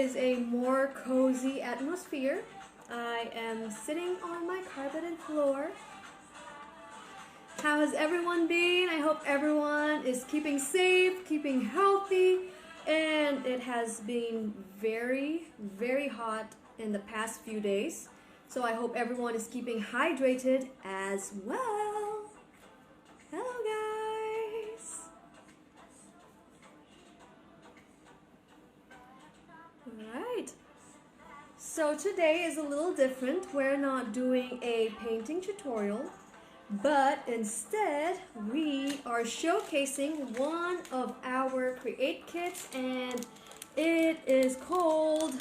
is a more cozy atmosphere. I am sitting on my carpeted floor. How has everyone been? I hope everyone is keeping safe, keeping healthy, and it has been very, very hot in the past few days. So I hope everyone is keeping hydrated as well. Hello guys! Alright. So today is a little different. We're not doing a painting tutorial, but instead we are showcasing one of our create kits, and it is called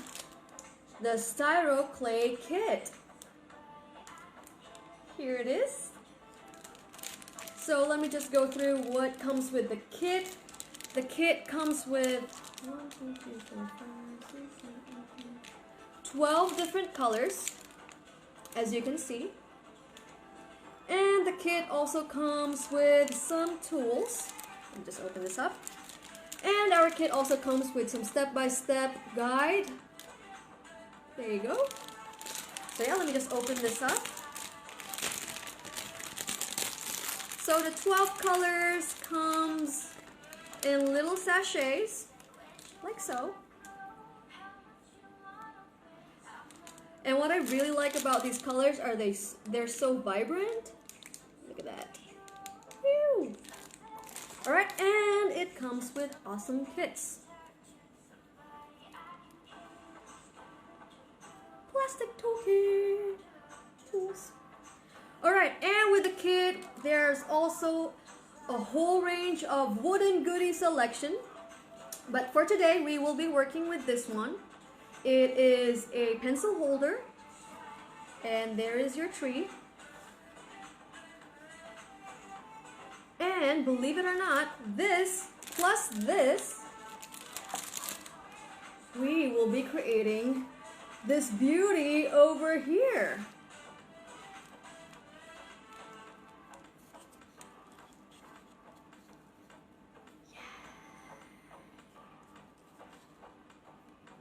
the Styro clay kit. Here it is. So let me just go through what comes with the kit. The kit comes with 12 different colors, as you can see. And the kit also comes with some tools. Let me just open this up. And our kit also comes with some step-by-step guide. There you go. So yeah, let me just open this up. So the 12 colors comes in little sachets, like so. And what I really like about these colors are they're so vibrant. Look at that. Whew. Alright, and it comes with awesome kits. Plastic toolkit. Tools. Alright, and with the kit, there's also a whole range of wooden goodie selection. But for today, we will be working with this one. It is a pencil holder, and there is your tree. And believe it or not, this plus this, we will be creating this beauty over here.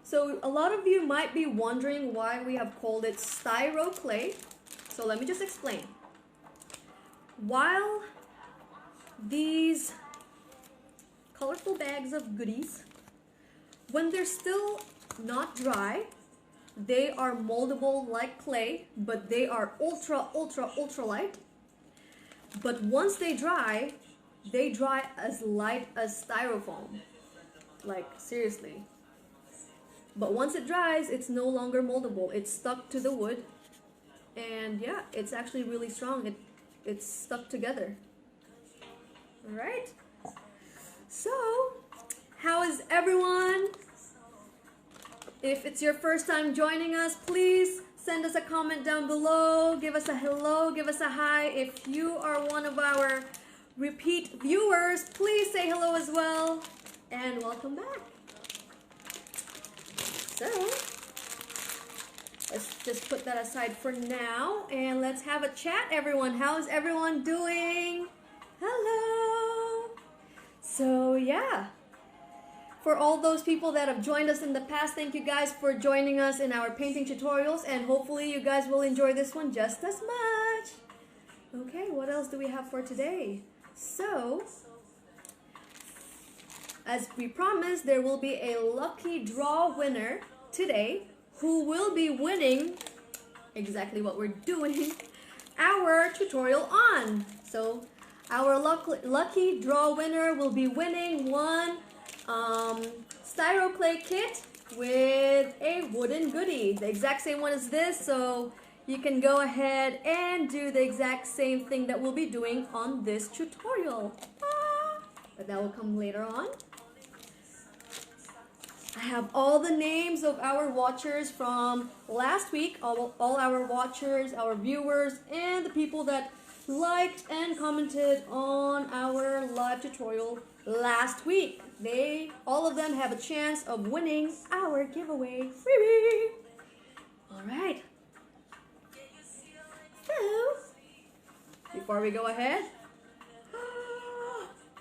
So a lot of you might be wondering why we have called it Styro clay. So let me just explain. While these colorful bags of goodies, when they're still not dry, they are moldable like clay, but they are ultra light. But once they dry as light as styrofoam. Like seriously. But once it dries, it's no longer moldable. It's stuck to the wood. And yeah, it's actually really strong. It's stuck together. Alright? So, how is everyone? If it's your first time joining us, please send us a comment down below. Give us a hello, give us a hi. If you are one of our repeat viewers, please say hello as well. And welcome back. So, let's just put that aside for now, and let's have a chat, everyone. How's everyone doing? Hello! So, yeah. For all those people that have joined us in the past, thank you guys for joining us in our painting tutorials, and hopefully you guys will enjoy this one just as much. Okay, what else do we have for today? So, as we promised, there will be a lucky draw winner today who will be winning exactly what we're doing our tutorial on. So our lucky draw winner will be winning one Styro clay kit with a wooden goodie, the exact same one as this, so you can go ahead and do the exact same thing that we'll be doing on this tutorial. But that will come later on. I have all the names of our watchers from last week, all our watchers, our viewers, and the people that liked and commented on our live tutorial last week. All of them have a chance of winning our giveaway freebie. Alright. So, before we go ahead,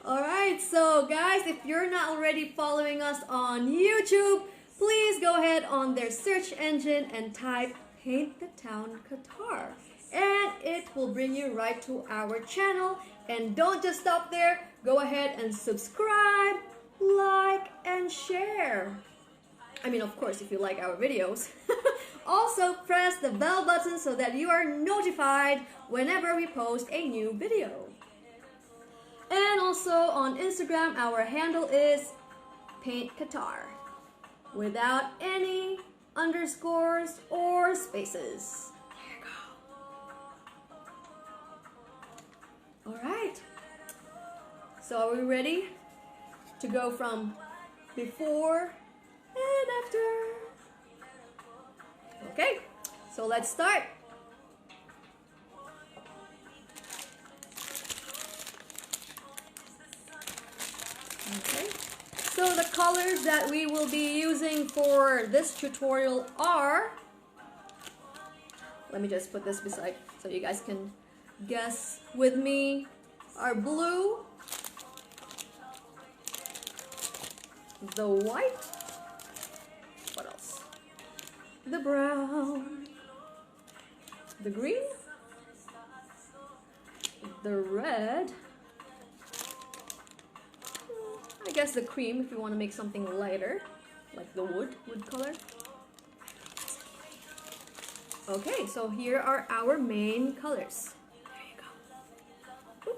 alright, so guys, if you're not already following us on YouTube, please go ahead on their search engine and type Paint the Town Qatar. And it will bring you right to our channel. And don't just stop there. Go ahead and subscribe, like, and share. I mean, of course, if you like our videos. Also, press the bell button so that you are notified whenever we post a new video. And also on Instagram, our handle is Paint Qatar, without any underscores or spaces. There you go. Alright. So are we ready to go from before and after? Okay, so let's start. Okay, so the colors that we will be using for this tutorial are, let me just put this beside so you guys can guess with me, are blue, the white, what else? The brown, the green, the red, I guess the cream if you want to make something lighter, like the wood color. Okay, so here are our main colors. There you go.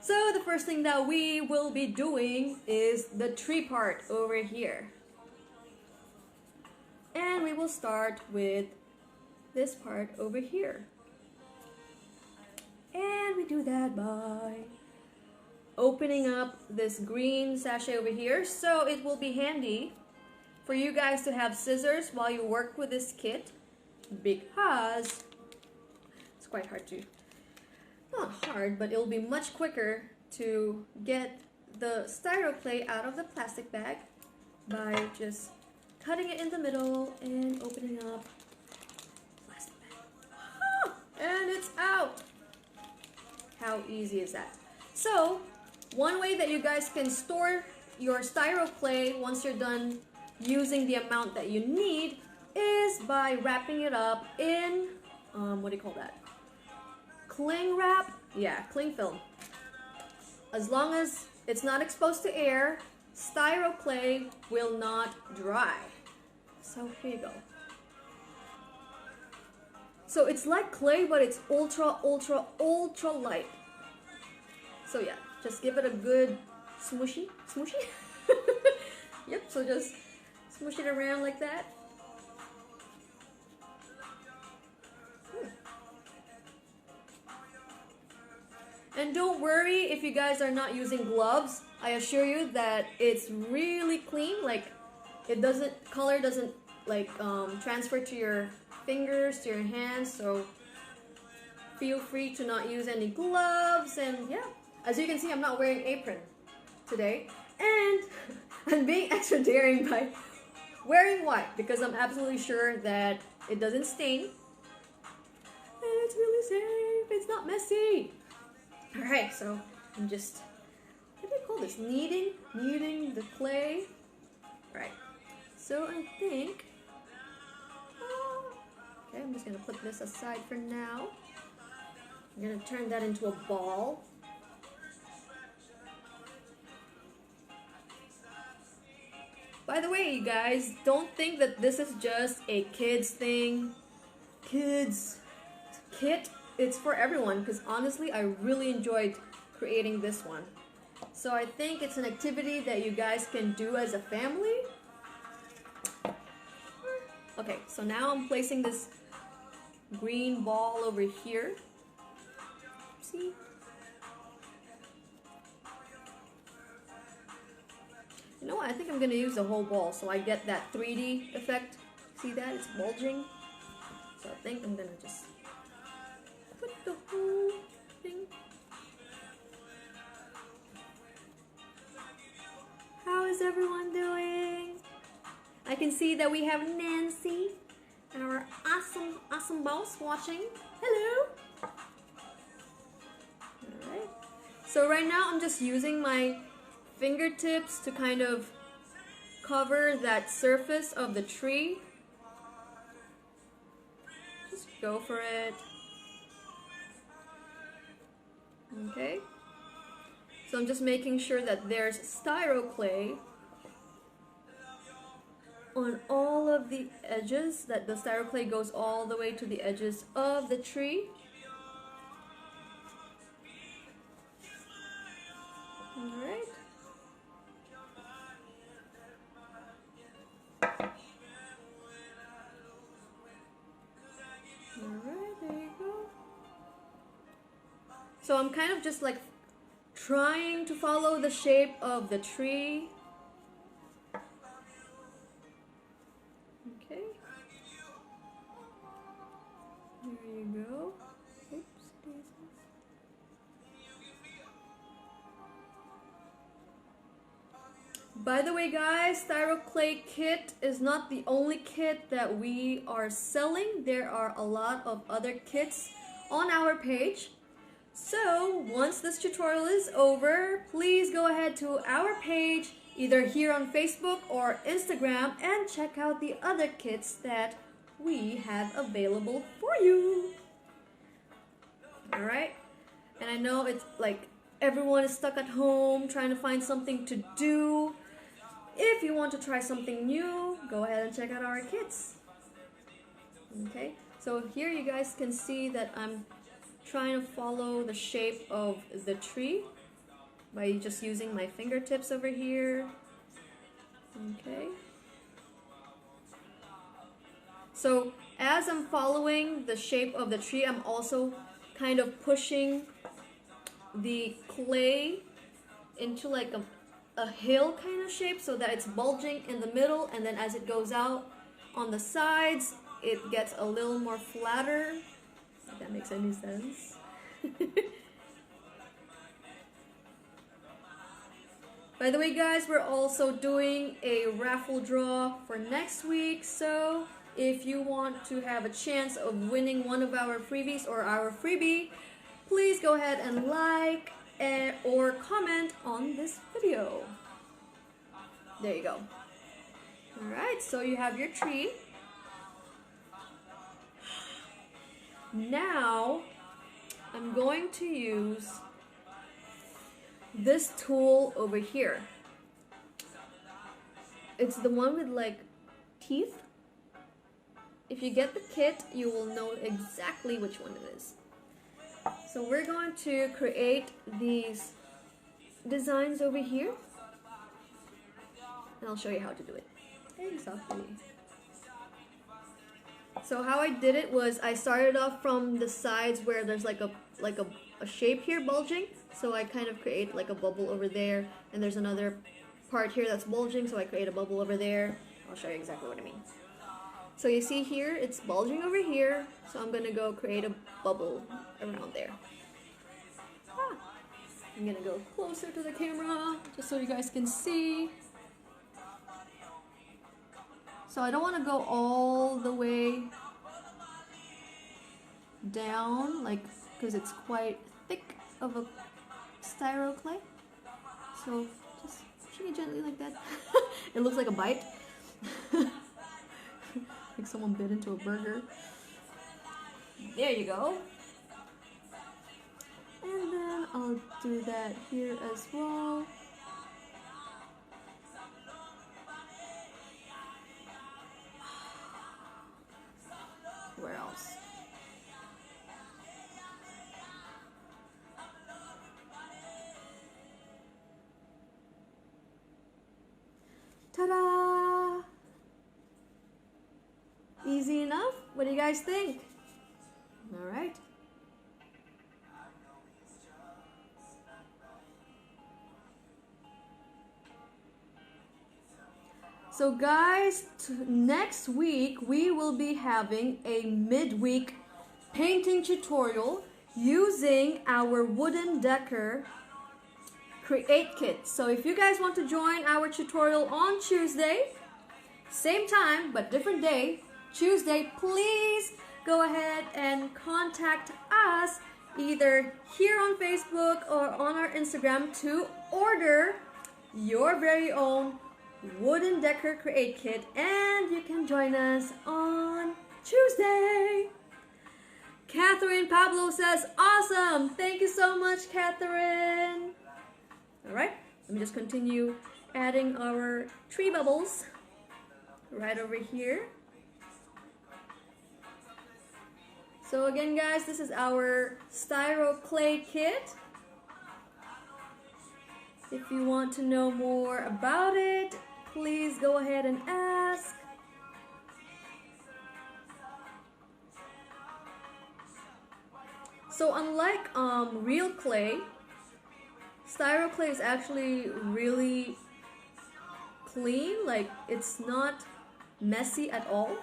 So the first thing that we will be doing is the tree part over here. And we will start with this part over here. And we do that by opening up this green sachet over here. So it will be handy for you guys to have scissors while you work with this kit, because it's quite hard to, not hard, but it'll be much quicker to get the styro clay out of the plastic bag by just cutting it in the middle and opening up the plastic bag. And it's out! How easy is that? So, one way that you guys can store your styro clay once you're done using the amount that you need is by wrapping it up in, what do you call that? Cling wrap? Yeah, cling film. As long as it's not exposed to air, styro clay will not dry. So here you go. So it's like clay, but it's ultra light. So yeah, just give it a good smooshy. Yep, so just smush it around like that. And don't worry if you guys are not using gloves. I assure you that it's really clean. Like, color doesn't like transfer to your fingers, to your hands. So feel free to not use any gloves. And yeah, as you can see, I'm not wearing an apron today. And I'm being extra daring by wearing white because I'm absolutely sure that it doesn't stain. And it's really safe. It's not messy. Alright, so I'm just, what do you call this? Kneading the clay. Right. So I think, okay, I'm just going to put this aside for now. I'm going to turn that into a ball. By the way, you guys, don't think that this is just a kids thing. Kids kit. It's for everyone, because honestly, I really enjoyed creating this one. So I think it's an activity that you guys can do as a family. Okay, so now I'm placing this green ball over here. See? You know what? I think I'm going to use the whole ball so I get that 3D effect. See that? It's bulging. So I think I'm going to just put the whole thing. How is everyone doing? I can see that we have Nancy, our awesome boss, watching. Hello. Alright. So right now I'm just using my fingertips to kind of cover that surface of the tree. Just go for it. Okay. So I'm just making sure that there's styro clay on all of the edges, that the styro clay goes all the way to the edges of the tree. Alright. Alright, there you go. So I'm kind of just like trying to follow the shape of the tree. Okay. There you go. Oops, daisies. By the way, guys, Styro Clay Kit is not the only kit that we are selling. There are a lot of other kits on our page. So, once this tutorial is over, please go ahead to our page, either here on Facebook or Instagram, and check out the other kits that we have available for you. Alright? And I know it's like everyone is stuck at home trying to find something to do. If you want to try something new, go ahead and check out our kits. Okay? So here you guys can see that I'm trying to follow the shape of the tree by just using my fingertips over here. Okay. So as I'm following the shape of the tree, I'm also kind of pushing the clay into like a hill kind of shape so that it's bulging in the middle, and then as it goes out on the sides, it gets a little more flatter. If that makes any sense. By the way, guys, we're also doing a raffle draw for next week, so if you want to have a chance of winning one of our freebies or our freebie, please go ahead and like or comment on this video. There you go. Alright, so you have your tree. Now, I'm going to use this tool over here. It's the one with like teeth. If you get the kit, you will know exactly which one it is. So we're going to create these designs over here, and I'll show you how to do it. Exactly. So how I did it was I started off from the sides where there's like a shape here bulging. So I kind of create like a bubble over there, and there's another part here that's bulging, so I create a bubble over there. I'll show you exactly what I mean. So you see here, it's bulging over here, so I'm gonna go create a bubble around there. I'm gonna go closer to the camera, just so you guys can see. So I don't want to go all the way down, like, because it's quite thick of a styro clay. So just shake it gently like that. It looks like a bite. Like someone bit into a burger. There you go. And then I'll do that here as well. Where else? Ta-da! Easy enough? What do you guys think? All right. So guys, next week we will be having a midweek painting tutorial using our wooden decor create kit. So if you guys want to join our tutorial on Tuesday, same time but different day, Tuesday, please go ahead and contact us either here on Facebook or on our Instagram to order your very own wooden decor create kit, and you can join us on Tuesday. Catherine Pablo says, awesome! Thank you so much, Catherine. Alright, let me just continue adding our tree bubbles right over here. So again, guys, this is our Styro clay kit. If you want to know more about it, please go ahead and ask. So unlike real clay, Styro clay is actually really clean, like it's not messy at all.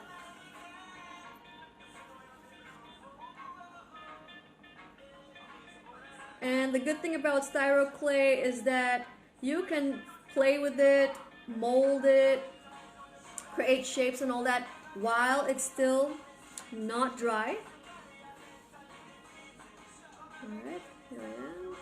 And the good thing about Styro clay is that you can play with it, mold it, create shapes and all that while it's still not dry. Alright, here I am.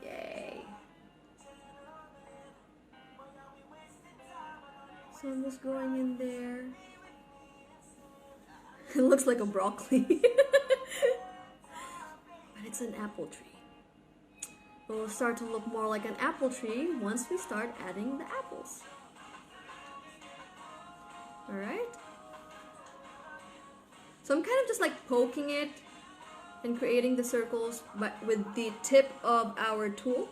Yay. So I'm just going in there. It looks like a broccoli. But it's an apple tree. It will start to look more like an apple tree once we start adding the apples. Alright? So I'm kind of just like poking it and creating the circles but with the tip of our tool.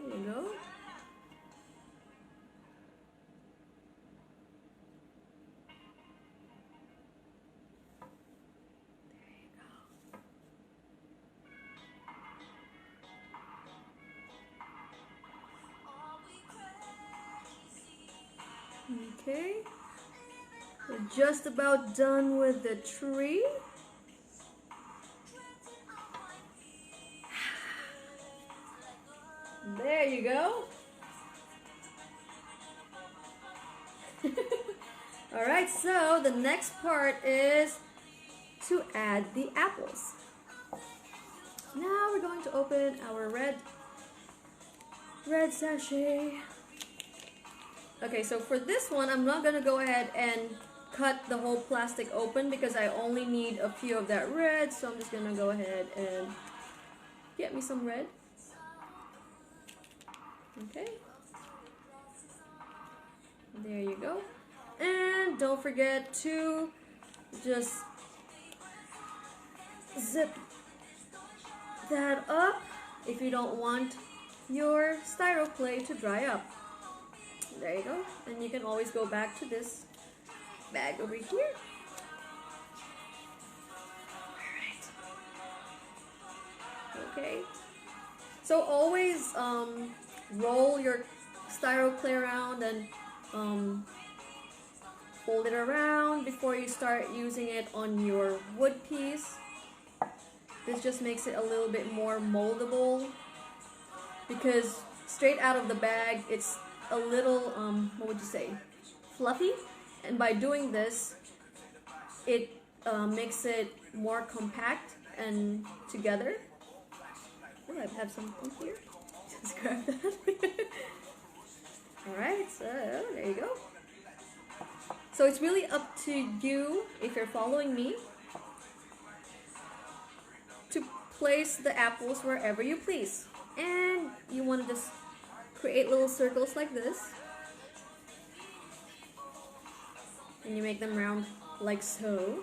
There you go. Okay, we're just about done with the tree. There you go. Alright, so the next part is to add the apples. Now we're going to open our red sachet. Okay, so for this one, I'm not gonna go ahead and cut the whole plastic open because I only need a few of that red, so I'm just gonna go ahead and get me some red. Okay. There you go. And don't forget to just zip that up if you don't want your Styro clay to dry up. There you go. And you can always go back to this bag over here. Alright. Okay. So always roll your Styro clay around and fold it around before you start using it on your wood piece. This just makes it a little bit more moldable because straight out of the bag it's a little, what would you say, fluffy, and by doing this, it makes it more compact and together. Oh, I have something here. Just grab that. Alright, so there you go. So it's really up to you, if you're following me, to place the apples wherever you please. And you want to just create little circles like this, and you make them round like so.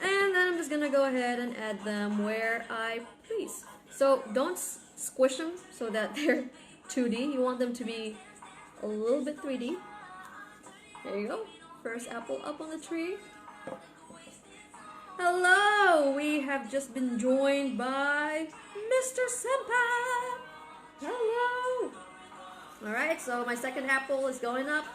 And then I'm just gonna go ahead and add them where I please. So don't squish them so that they're 2D. You want them to be a little bit 3D. There you go. First apple up on the tree. Hello! We have just been joined by Mr. Senpai! Hello! Alright, so my second apple is going up.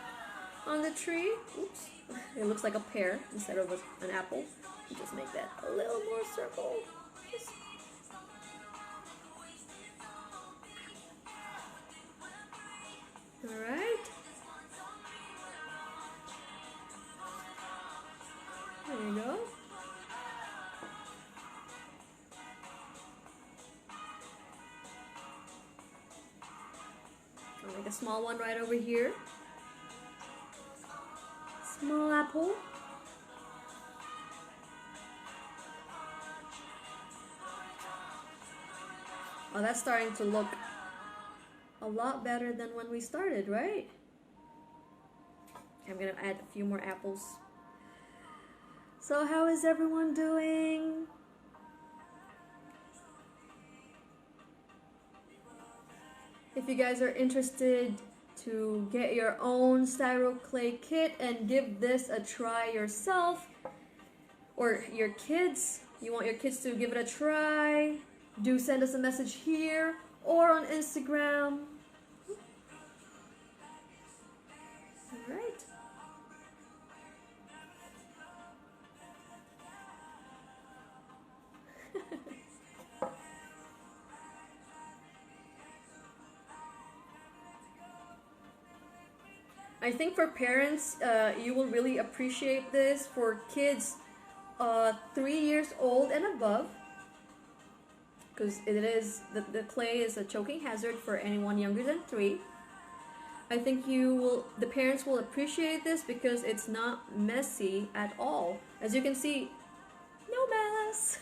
on the tree. Oops. It looks like a pear instead of an apple. You just make that a little more circle. Just... Alright. There you go. I'll make a small one right over here. Small apple. Oh, that's starting to look a lot better than when we started, right? I'm gonna add a few more apples. So how is everyone doing? If you guys are interested to get your own styro clay kit and give this a try yourself, or your kids, you want your kids to give it a try, do send us a message here or on Instagram. Alright. I think for parents, you will really appreciate this. For kids 3 years old and above, because the clay is a choking hazard for anyone younger than 3. I think the parents will appreciate this because it's not messy at all. As you can see, no mess.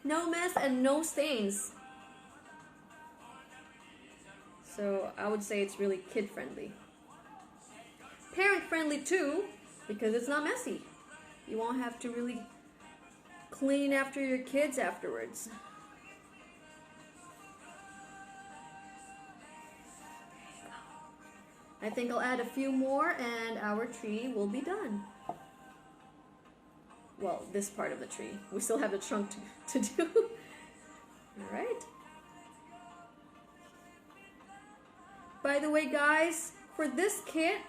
No mess and no stains. So I would say it's really kid friendly. Parent friendly too, because it's not messy. You won't have to really clean after your kids afterwards. I think I'll add a few more and our tree will be done. Well, this part of the tree. We still have the trunk to do. Alright. By the way, guys, for this kit,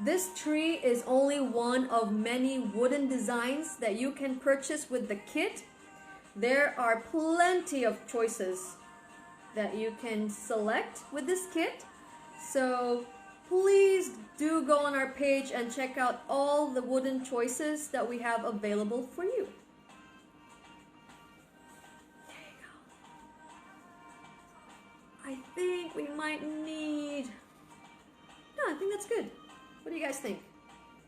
this tree is only one of many wooden designs that you can purchase with the kit. There are plenty of choices that you can select with this kit. So please do go on our page and check out all the wooden choices that we have available for you. There you go. I think we might need... No, I think that's good. What do you guys think?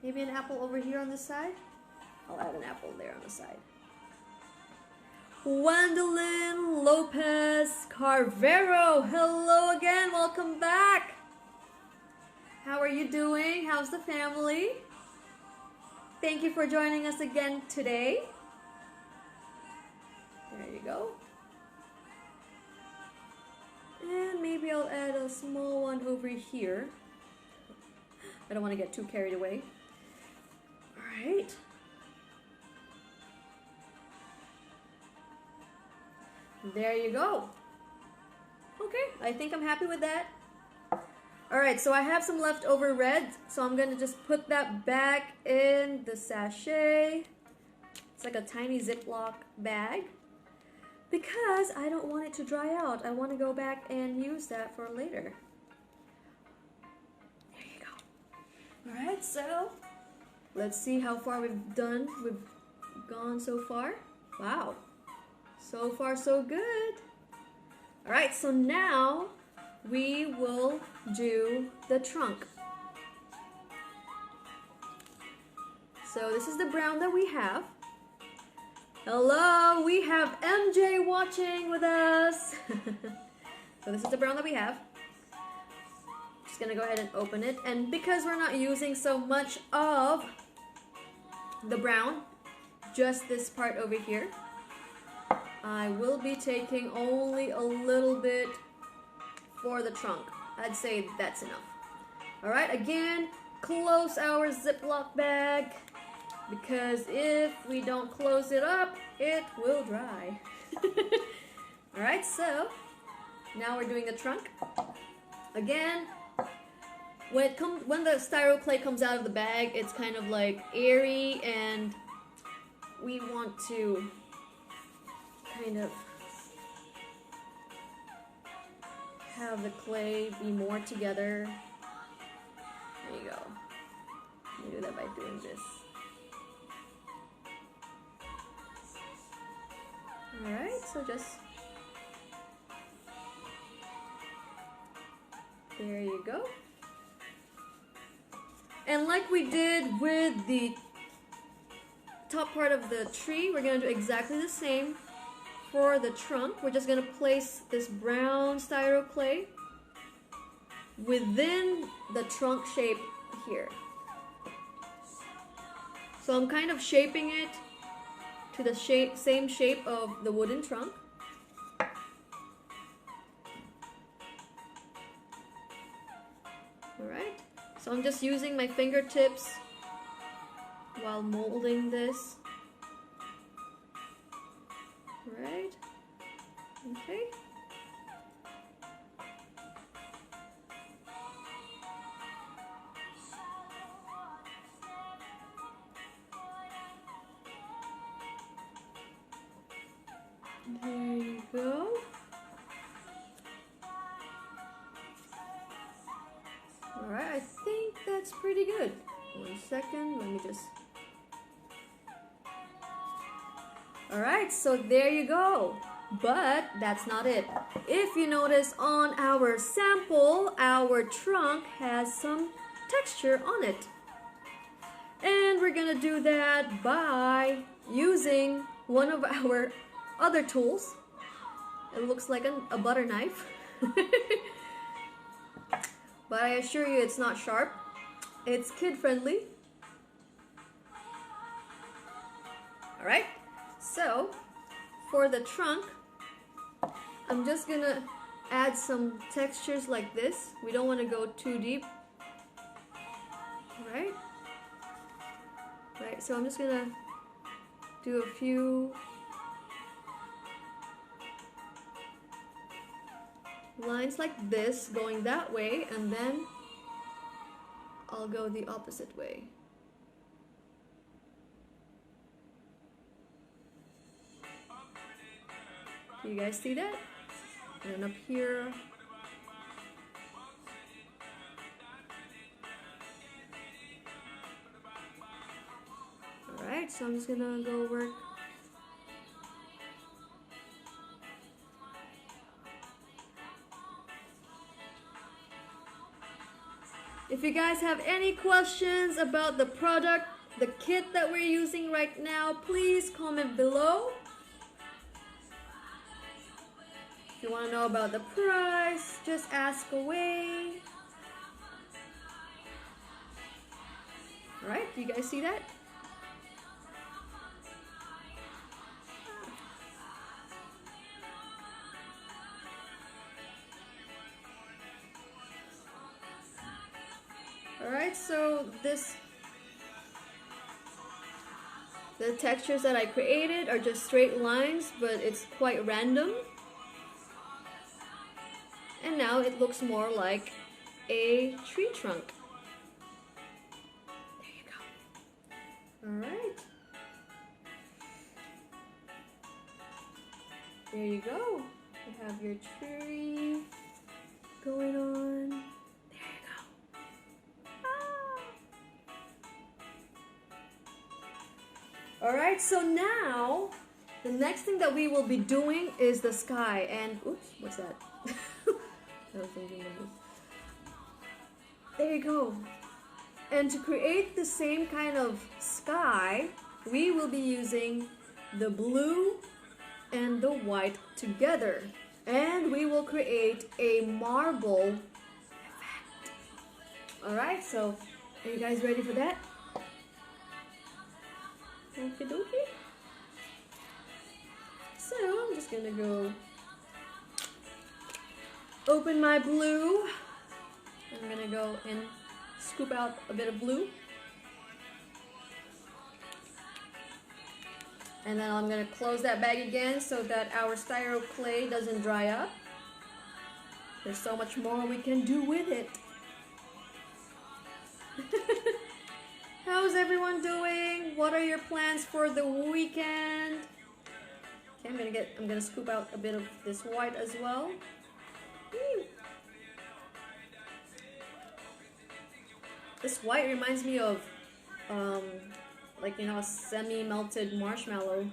Maybe an apple over here on this side? I'll add an apple there on the side. Gwendolyn Lopez Carvero, hello again, welcome back. How are you doing? How's the family? Thank you for joining us again today. There you go. And maybe I'll add a small one over here. I don't want to get too carried away. All right. There you go. Okay, I think I'm happy with that. All right, so I have some leftover red, so I'm gonna just put that back in the sachet. It's like a tiny Ziploc bag because I don't want it to dry out. I want to go back and use that for later. Alright, so let's see how far we've gone so far. Wow, so far so good. Alright, so now we will do the trunk. So this is the brown that we have. Hello, we have MJ watching with us. So this is the brown that we have. Just gonna go ahead and open it, and because we're not using so much of the brown, just this part over here, I will be taking only a little bit for the trunk. I'd say that's enough. Alright, again, close our Ziploc bag, because if we don't close it up, it will dry. Alright, so now we're doing the trunk. Again, when the styro clay comes out of the bag, it's kind of like airy, and we want to kind of have the clay be more together. There you go. You do that by doing this. Alright, so just there you go. And like we did with the top part of the tree, we're going to do exactly the same for the trunk. We're just going to place this brown styro clay within the trunk shape here. So I'm kind of shaping it to the same shape of the wooden trunk. Alright, so I'm just using my fingertips while molding this. Alright, okay. There you go. Alright, I think that's pretty good. 1 second, let me just... Alright, so there you go. But that's not it. If you notice on our sample, our trunk has some texture on it. And we're gonna do that by using one of our other tools. It looks like a butter knife. But I assure you it's not sharp. It's kid friendly. Alright, so for the trunk, I'm just gonna add some textures like this. We don't want to go too deep. Alright? Right, so I'm just gonna do a few lines like this going that way, and then I'll go the opposite way. Do you guys see that? And up here. Alright, so I'm just gonna go work. If you guys have any questions about the product, the kit that we're using right now, please comment below. If you want to know about the price, just ask away. Alright, do you guys see that? Alright, so the textures that I created are just straight lines, but it's quite random. And now it looks more like a tree trunk. There you go. Alright. There you go. You have your tree going on. There you go. Ah. Alright, so now the next thing that we will be doing is the sky. And oops, what's that? I was thinking of this. There you go. And to create the same kind of sky, we will be using the blue and the white together. And we will create a marble effect. Alright, so are you guys ready for that? Okie dokie. So I'm just gonna go open my blue. I'm gonna go and scoop out a bit of blue. And then I'm gonna close that bag again so that our styro clay doesn't dry up. There's so much more we can do with it. how's everyone doing? What are your plans for the weekend? Okay, I'm gonna scoop out a bit of this white as well. Woo. This white reminds me of like, you know, a semi-melted marshmallow.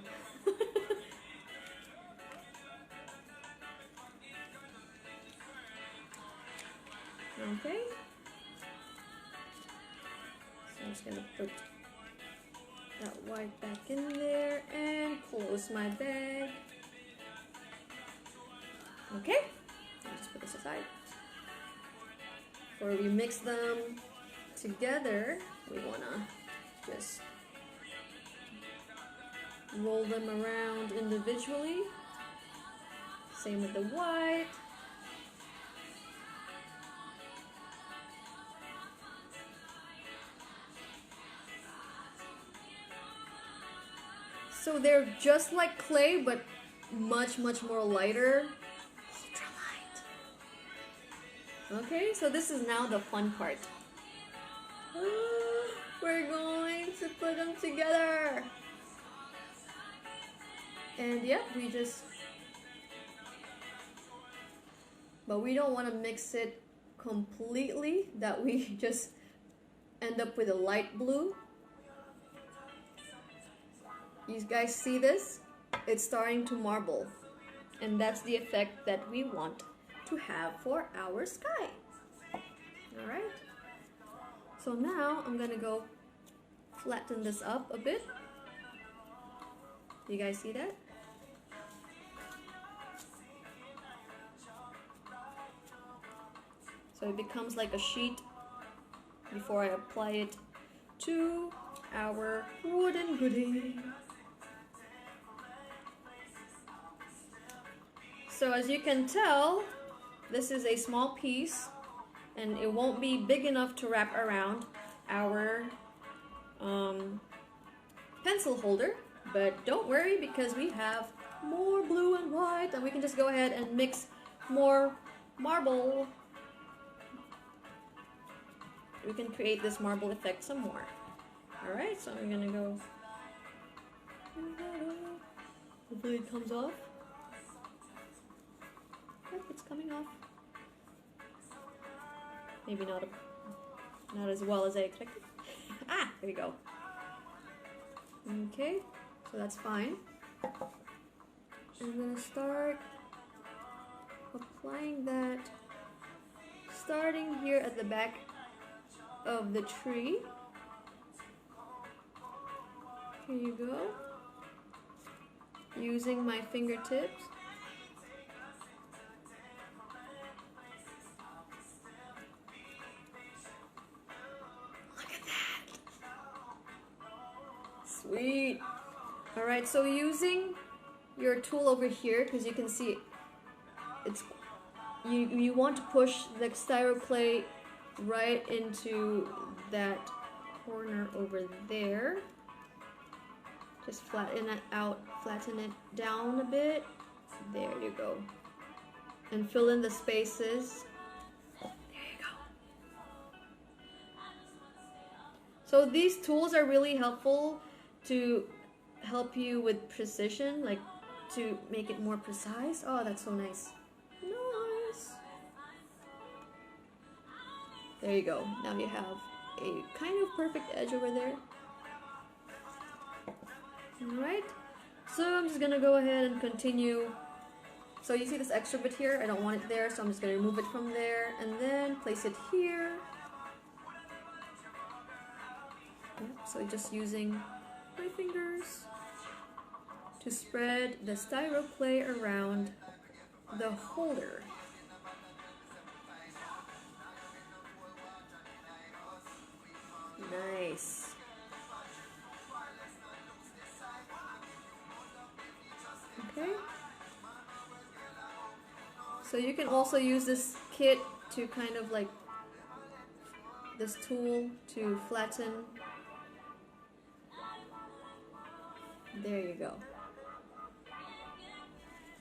Okay. So I'm just gonna put that white back in there and close my bag. Okay, I'll just put this aside. Before we mix them together, we wanna just roll them around individually. Same with the white. So they're just like clay, but much more lighter. Ultra light. Okay, so this is now the fun part. We're going to put them together. And yeah, but we don't want to mix it completely, that we just end up with a light blue. You guys see this? It's starting to marble. And that's the effect that we want to have for our sky. Alright? So now I'm gonna go flatten this up a bit. You guys see that? So it becomes like a sheet before I apply it to our wooden goodie. So as you can tell, this is a small piece and it won't be big enough to wrap around our pencil holder, but don't worry because we have more blue and white and we can just go ahead and mix more marble. We can create this marble effect some more. Alright, so I'm gonna go. Hopefully it comes off. Yep, it's coming off. Maybe not as well as I expected. Ah, there we go. Okay, so that's fine. I'm gonna start applying that, starting here at the back of the tree. Here you go. Using my fingertips. Look at that. Sweet. Alright, so using your tool over here, because you can see it's you want to push the styro clay right into that corner over there. Just flatten it out, flatten it down a bit. There you go. And fill in the spaces. There you go. So these tools are really helpful to help you with precision, like to make it more precise. Oh, that's so nice. Nice. There you go. Now you have a kind of perfect edge over there. Alright, so I'm just gonna go ahead and continue. So you see this extra bit here? I don't want it there, so I'm just gonna remove it from there and then place it here. Yep, so just using my fingers to spread the styro clay around the holder. Nice. Okay. So you can also use this kit to kind of like this tool to flatten. There you go.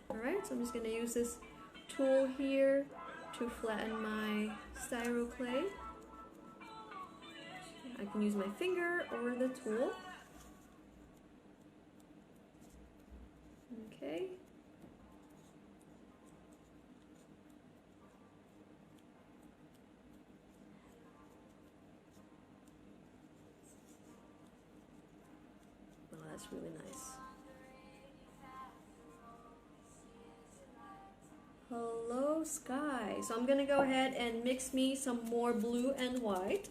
Alright, so I'm just going to use this tool here to flatten my styro clay. I can use my finger or the tool. Okay. Oh, that's really nice. Hello, sky. So I'm gonna go ahead and mix me some more blue and white.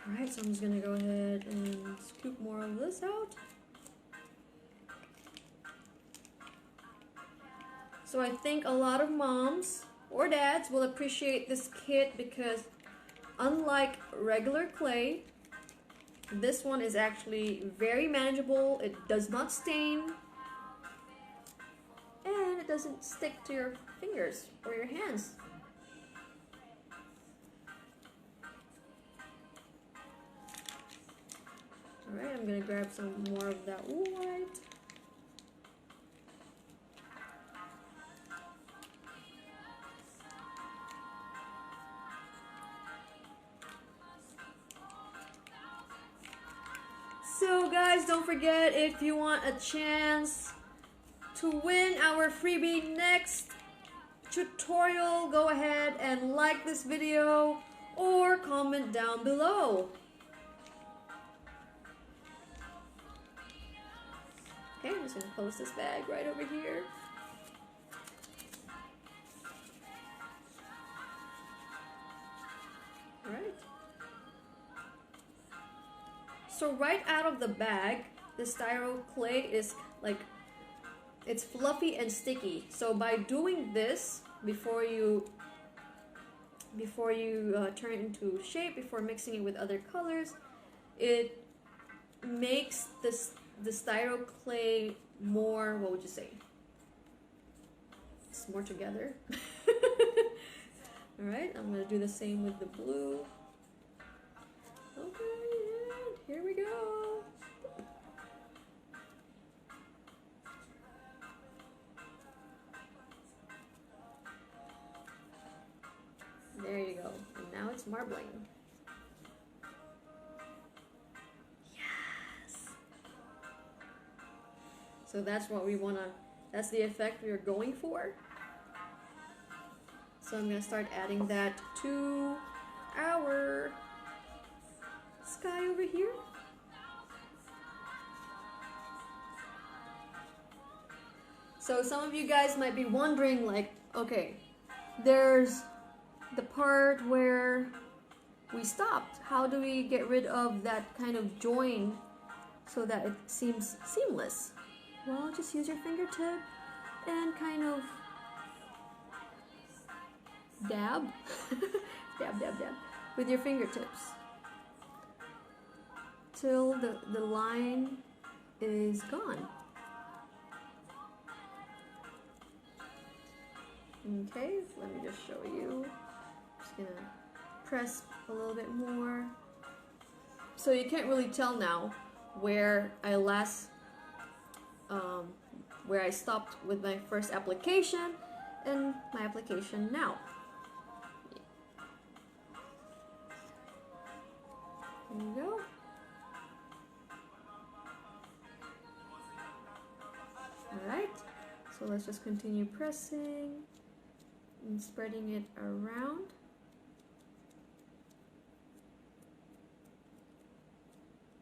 Alright, so I'm just gonna go ahead and scoop more of this out. So I think a lot of moms or dads will appreciate this kit because unlike regular clay, this one is actually very manageable. It does not stain and it doesn't stick to your fingers or your hands. Alright, I'm gonna grab some more of that white. So guys, don't forget, if you want a chance to win our freebie next tutorial, go ahead and like this video or comment down below. Okay, I'm just gonna close this bag right over here. Alright. So right out of the bag, the Styro clay is like, it's fluffy and sticky. So by doing this, before you turn it into shape, before mixing it with other colors, it makes the Styro clay more, what would you say? It's more together. Alright, I'm gonna do the same with the blue. Okay, and here we go. There you go. And now it's marbling. Yes! So that's what we wanna, that's the effect we are going for. So I'm gonna start adding that to our sky over here. So some of you guys might be wondering, like, okay, there's the part where we stopped. How do we get rid of that kind of join so that it seems seamless? Well, just use your fingertip and kind of dab, dab, dab, dab with your fingertips till the line is gone. Okay, so let me just show you. Just gonna press a little bit more. So you can't really tell now where I where I stopped with my first application and my application now. There you go. Alright, so let's just continue pressing and spreading it around.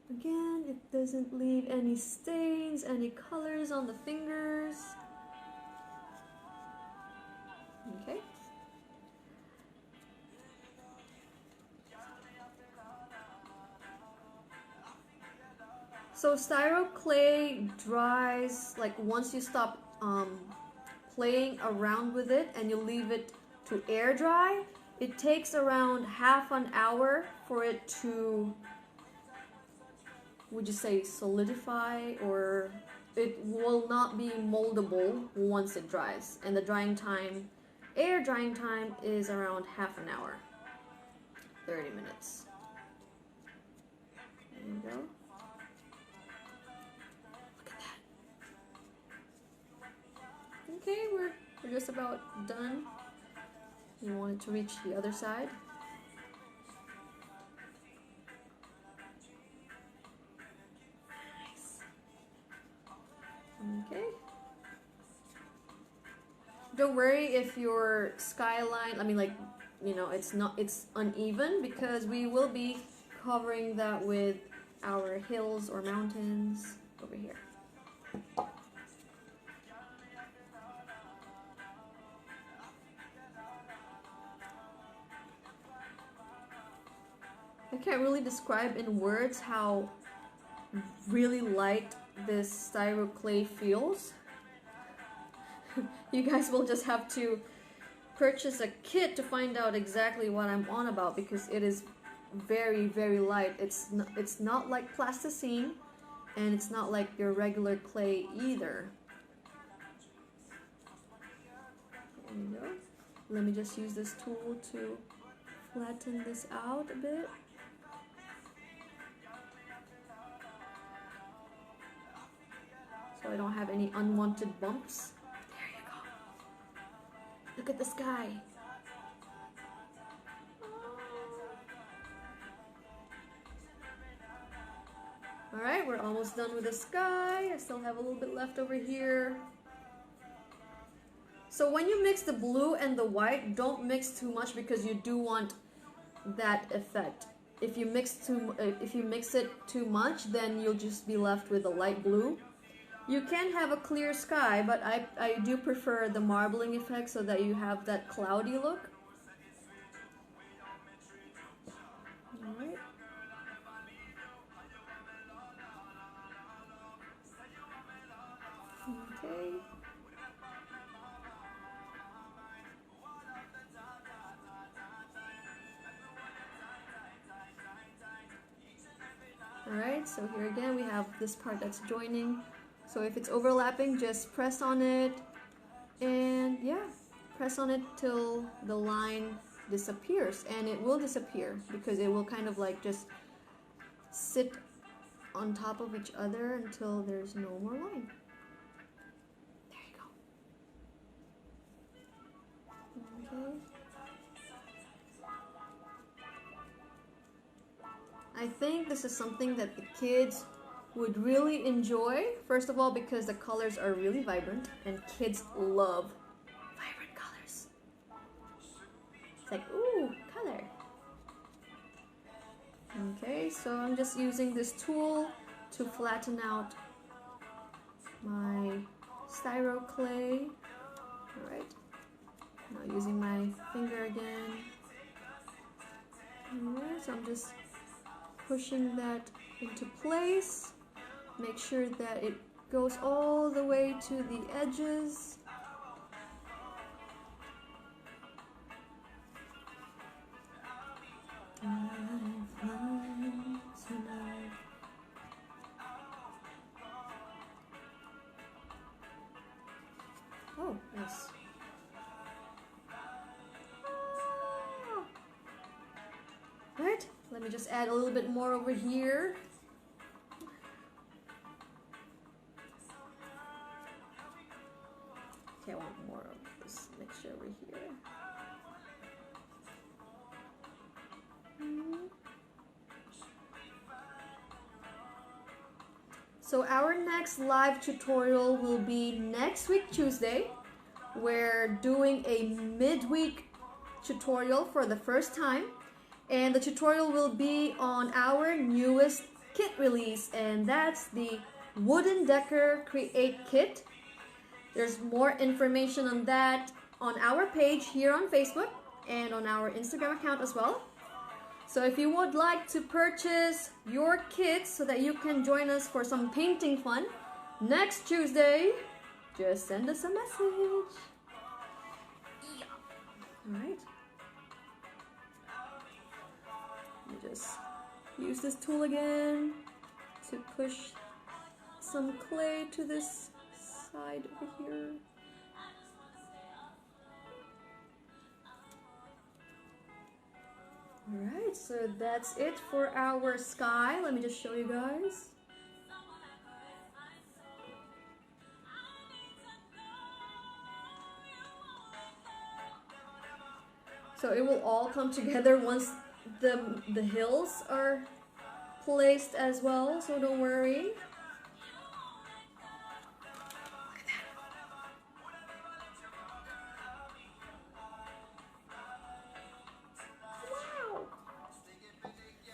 Again, it doesn't leave any stains, any colors on the fingers. Okay. So Styro clay dries, like once you stop playing around with it and you leave it to air dry, it takes around half an hour for it to, would you say, solidify, or it will not be moldable once it dries. And the drying time, air drying time, is around half an hour, 30 minutes. There you go. Look at that. Okay, we're just about about done. You want it to reach the other side. Nice. Okay. Don't worry if your skyline, I mean like, you know, it's uneven, because we will be covering that with our hills or mountains over here. I can't really describe in words how really light this styro clay feels. You guys will just have to purchase a kit to find out exactly what I'm on about, because it is very, very light. It's not like plasticine, and it's not like your regular clay either. There you go. Let me just use this tool to flatten this out a bit. So I don't have any unwanted bumps. There you go. Look at the sky. Alright, we're almost done with the sky. I still have a little bit left over here. So when you mix the blue and the white, don't mix too much, because you do want that effect. If you mix it too much, then you'll just be left with the light blue. You can have a clear sky, but I do prefer the marbling effect, so that you have that cloudy look. Alright. Okay. Alright, so here again we have this part that's joining. So if it's overlapping, just press on it, and yeah, press on it till the line disappears, and it will disappear because it will kind of like just sit on top of each other until there's no more line. There you go. Okay. I think this is something that the kids would really enjoy. First of all, because the colors are really vibrant, and kids love vibrant colors. It's like, ooh, color. Okay, so I'm just using this tool to flatten out my styro clay. Alright, now using my finger again. Alright, so I'm just pushing that into place. Make sure that it goes all the way to the edges. Oh, nice. Right, let me just add a little bit more over here. Okay, I want more of this mixture over here. So our next live tutorial will be next week, Tuesday. We're doing a midweek tutorial for the first time. And the tutorial will be on our newest kit release, and that's the Wooden Decker Create Kit. There's more information on that on our page here on Facebook and on our Instagram account as well. So if you would like to purchase your kit so that you can join us for some painting fun next Tuesday, just send us a message. Alright. Let me just use this tool again to push some clay to this side over here. Alright, so that's it for our sky. Let me just show you guys. So it will all come together once the hills are placed as well, so don't worry. Wow.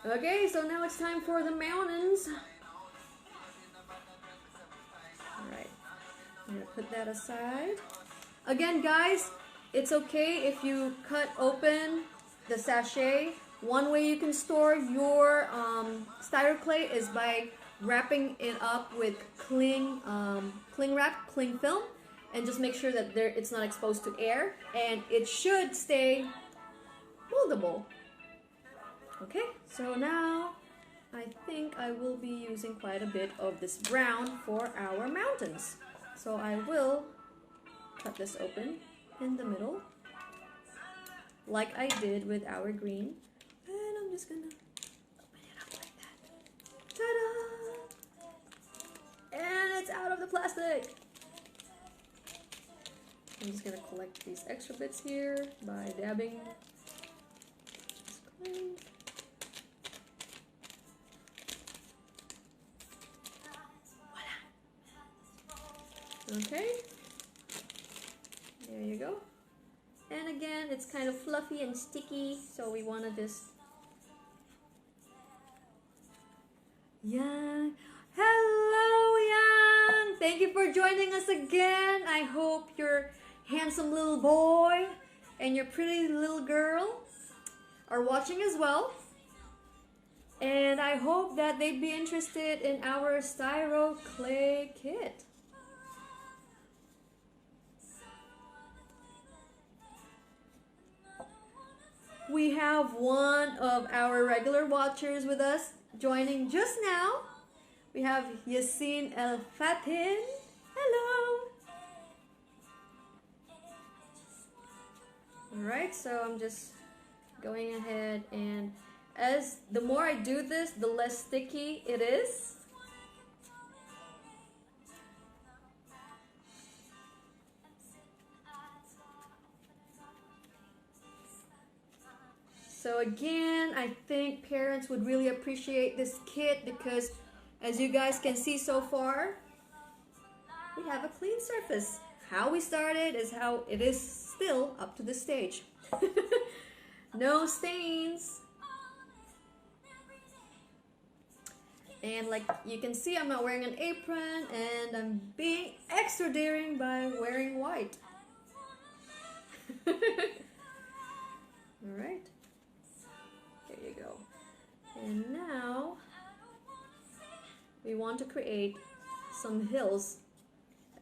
Okay, so now it's time for the mountains. Alright, I'm gonna put that aside. Again, guys, it's okay if you cut open the sachet. One way you can store your styro clay is by wrapping it up with cling film, and just make sure that it's not exposed to air, and it should stay moldable. Okay, so now I think I will be using quite a bit of this brown for our mountains. So I will cut this open in the middle, like I did with our green. And I'm just gonna open it up like that. Ta-da! And it's out of the plastic! I'm just gonna collect these extra bits here by dabbing this clay. Voila! Okay. There you go. And again, it's kind of fluffy and sticky, so we want to just... Yang! Hello, Yang! Thank you for joining us again. I hope your handsome little boy and your pretty little girl are watching as well. And I hope that they'd be interested in our styro clay kit. We have one of our regular watchers with us joining just now. We have Yasin El Fatin. Hello. Alright, so I'm just going ahead, and the more I do this, the less sticky it is. So again, I think parents would really appreciate this kit because, as you guys can see so far, we have a clean surface. How we started is how it is still up to this stage. No stains. And like you can see, I'm not wearing an apron, and I'm being extra daring by wearing white. Alright. There you go. And now we want to create some hills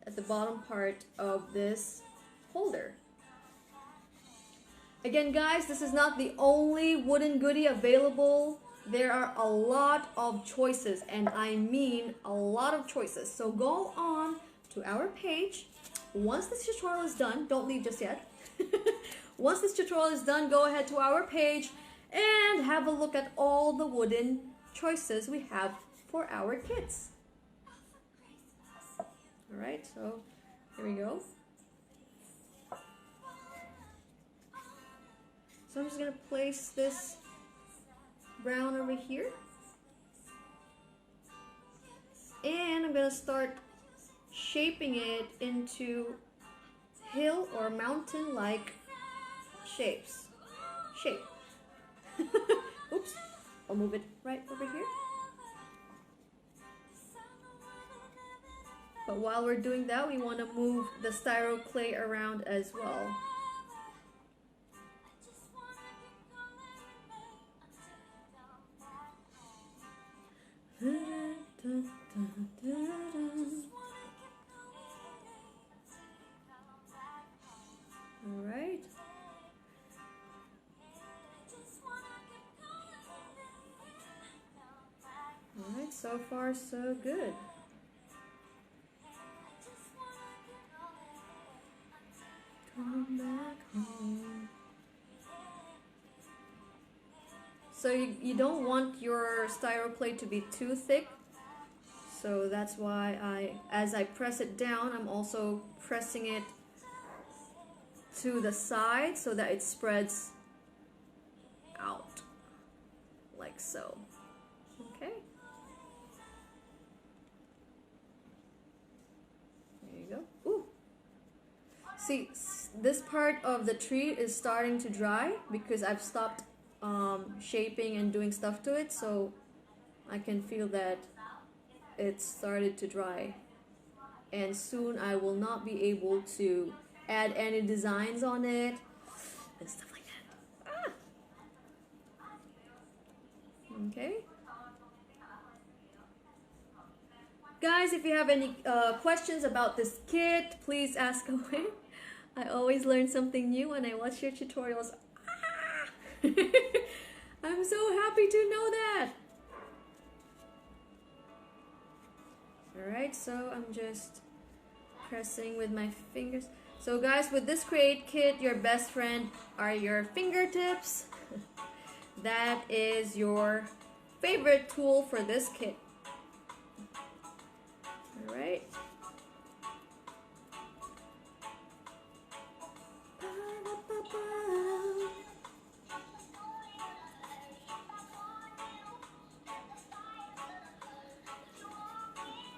at the bottom part of this holder. Again, guys, this is not the only wooden goodie available. There are a lot of choices, and I mean a lot of choices. So go on to our page. Once this tutorial is done, don't leave just yet. Once this tutorial is done, go ahead to our page and have a look at all the wooden choices we have for our kits. Alright, so here we go. So I'm just going to place this brown over here. And I'm going to start shaping it into hill or mountain-like shapes. Oops, I'll move it right over here. But while we're doing that, we want to move the styro clay around as well. Alright. Alright, so far so good. Come back home. So you don't want your styro clay to be too thick. So that's why as I press it down, I'm also pressing it to the side so that it spreads out like so. Okay. There you go. Ooh. See, this part of the tree is starting to dry because I've stopped shaping and doing stuff to it, so I can feel that it's started to dry. And soon I will not be able to add any designs on it and stuff like that. Ah. Okay. Guys, if you have any questions about this kit, please ask away. I always learn something new when I watch your tutorials. Ah! I'm so happy to know that. Alright, so I'm just pressing with my fingers. So guys, with this Create kit, your best friend are your fingertips. That is your favorite tool for this kit. Alright.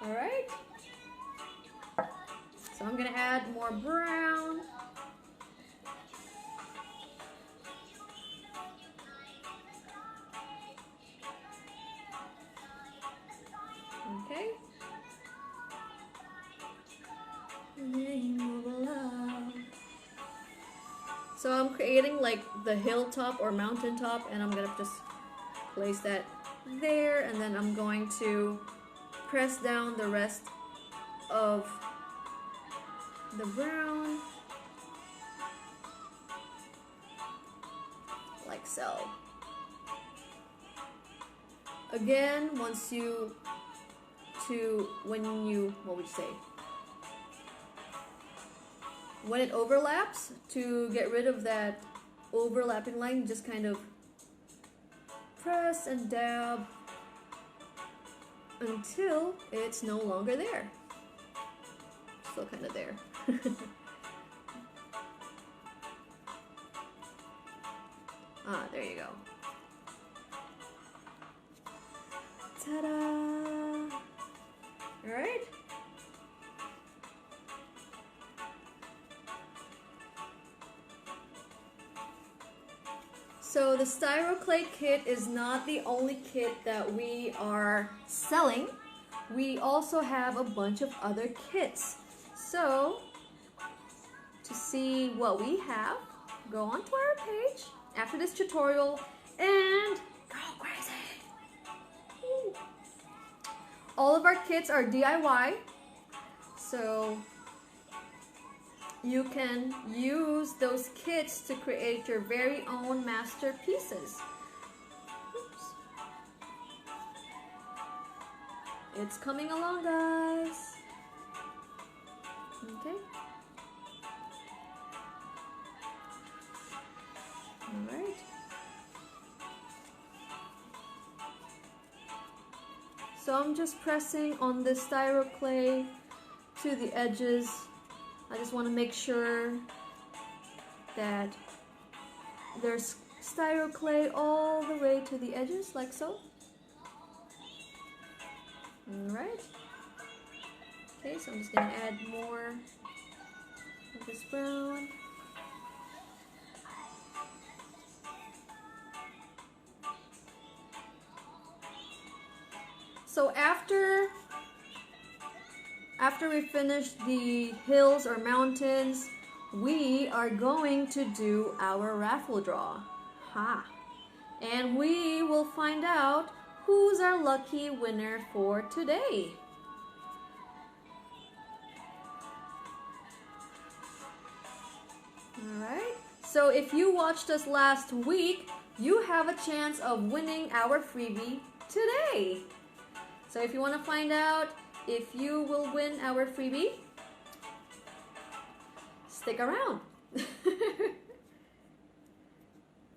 Alright. So I'm gonna add more brown. Okay. So I'm creating like the hilltop or mountaintop, and I'm gonna just place that there, and then I'm going to press down the rest of the brown like so. Again, once you what would you say? When it overlaps, to get rid of that overlapping line, just kind of press and dab until it's no longer there. Still kind of there. Ah, there you go. Ta-da! Alright. So the Styro Clay kit is not the only kit that we are selling. We also have a bunch of other kits. So, to see what we have, go onto our page after this tutorial and go crazy. Woo. All of our kits are DIY, so you can use those kits to create your very own masterpieces. Oops. It's coming along, guys. Okay. Alright. So I'm just pressing on the Styro clay to the edges. I just want to make sure that there's Styro clay all the way to the edges, like so. Alright. Okay, so I'm just going to add more of this brown. So after we finish the hills or mountains, we are going to do our raffle draw. Ha! And we will find out who's our lucky winner for today. Alright, so if you watched us last week, you have a chance of winning our freebie today. So if you want to find out if you will win our freebie, stick around.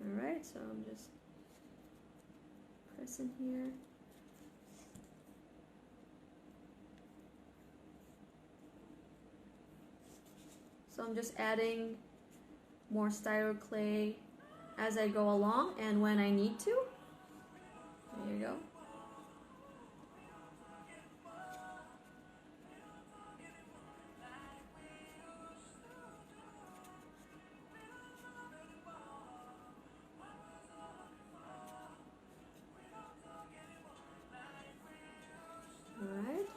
Alright, so I'm just pressing here. So I'm just adding more Styro clay as I go along and when I need to. There you go. Alright.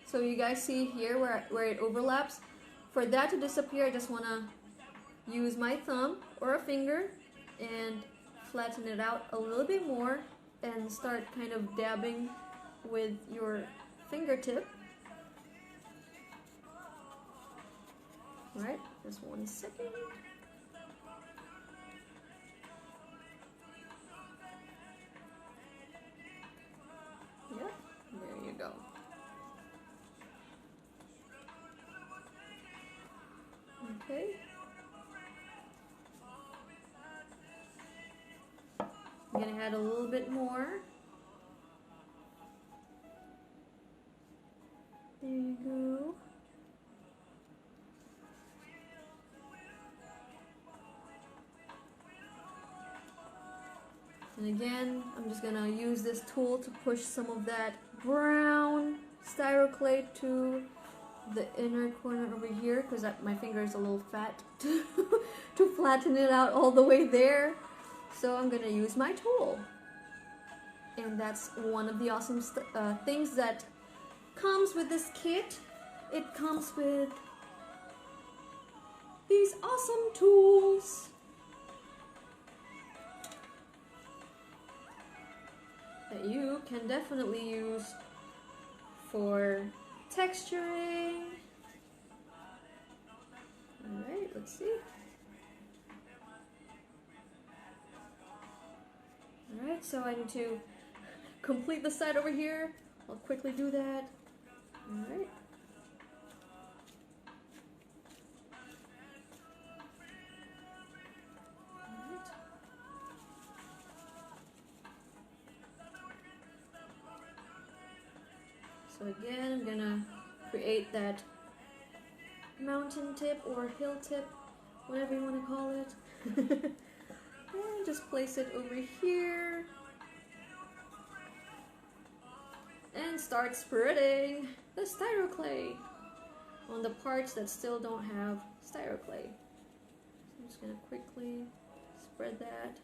So you guys see here where it overlaps? For that to disappear, I just want to use my thumb or a finger and flatten it out a little bit more and start kind of dabbing with your fingertip. Alright, just 1 second. Yep, there you go. Okay. I'm gonna add a little bit more. There you go. And again, I'm just gonna use this tool to push some of that brown styro clay to the inner corner over here, because my finger is a little fat to flatten it out all the way there. So I'm gonna use my tool. And that's one of the awesome things that comes with this kit. It comes with these awesome tools that you can definitely use for texturing. Alright, let's see. Alright, so I need to complete the side over here. I'll quickly do that. Alright. So again, I'm gonna create that mountain tip or hill tip, whatever you want to call it. And just place it over here. And start spreading the styro clay on the parts that still don't have styro clay. So I'm just gonna quickly spread that.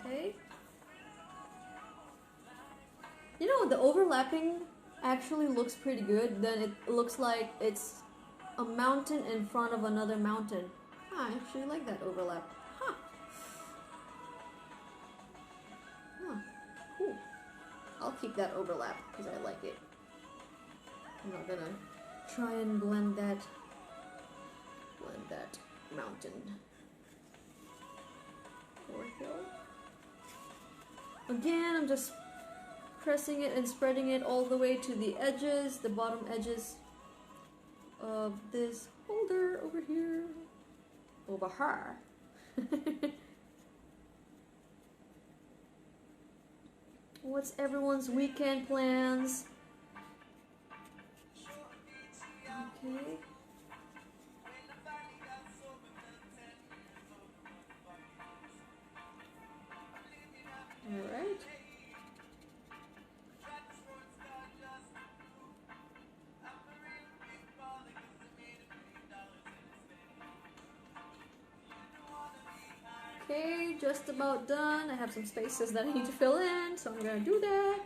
Okay. You know, the overlapping actually looks pretty good. Then it looks like it's a mountain in front of another mountain. I actually like that overlap. Huh. Huh. Cool. I'll keep that overlap because I like it. I'm not gonna try and blend that mountain or hill. Again, I'm just pressing it and spreading it all the way to the edges, the bottom edges of this holder over here. Over here. What's everyone's weekend plans? Okay. Alright. Okay, just about done. I have some spaces that I need to fill in, so I'm gonna do that.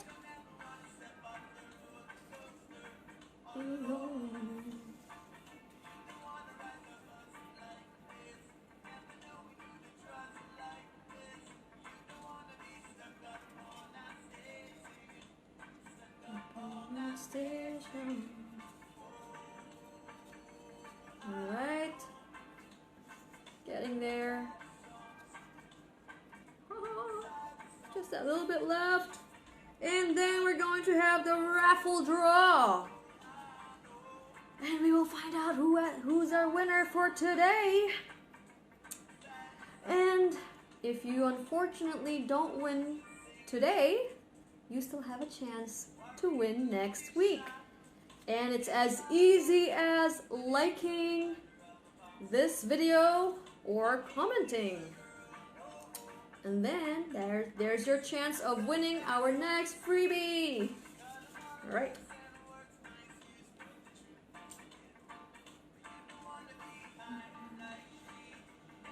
Alright. Getting there. Just a little bit left. And then we're going to have the raffle draw. And we will find out who's our winner for today. And if you unfortunately don't win today, you still have a chance to win next week. And it's as easy as liking this video or commenting. And then there's your chance of winning our next freebie. All right.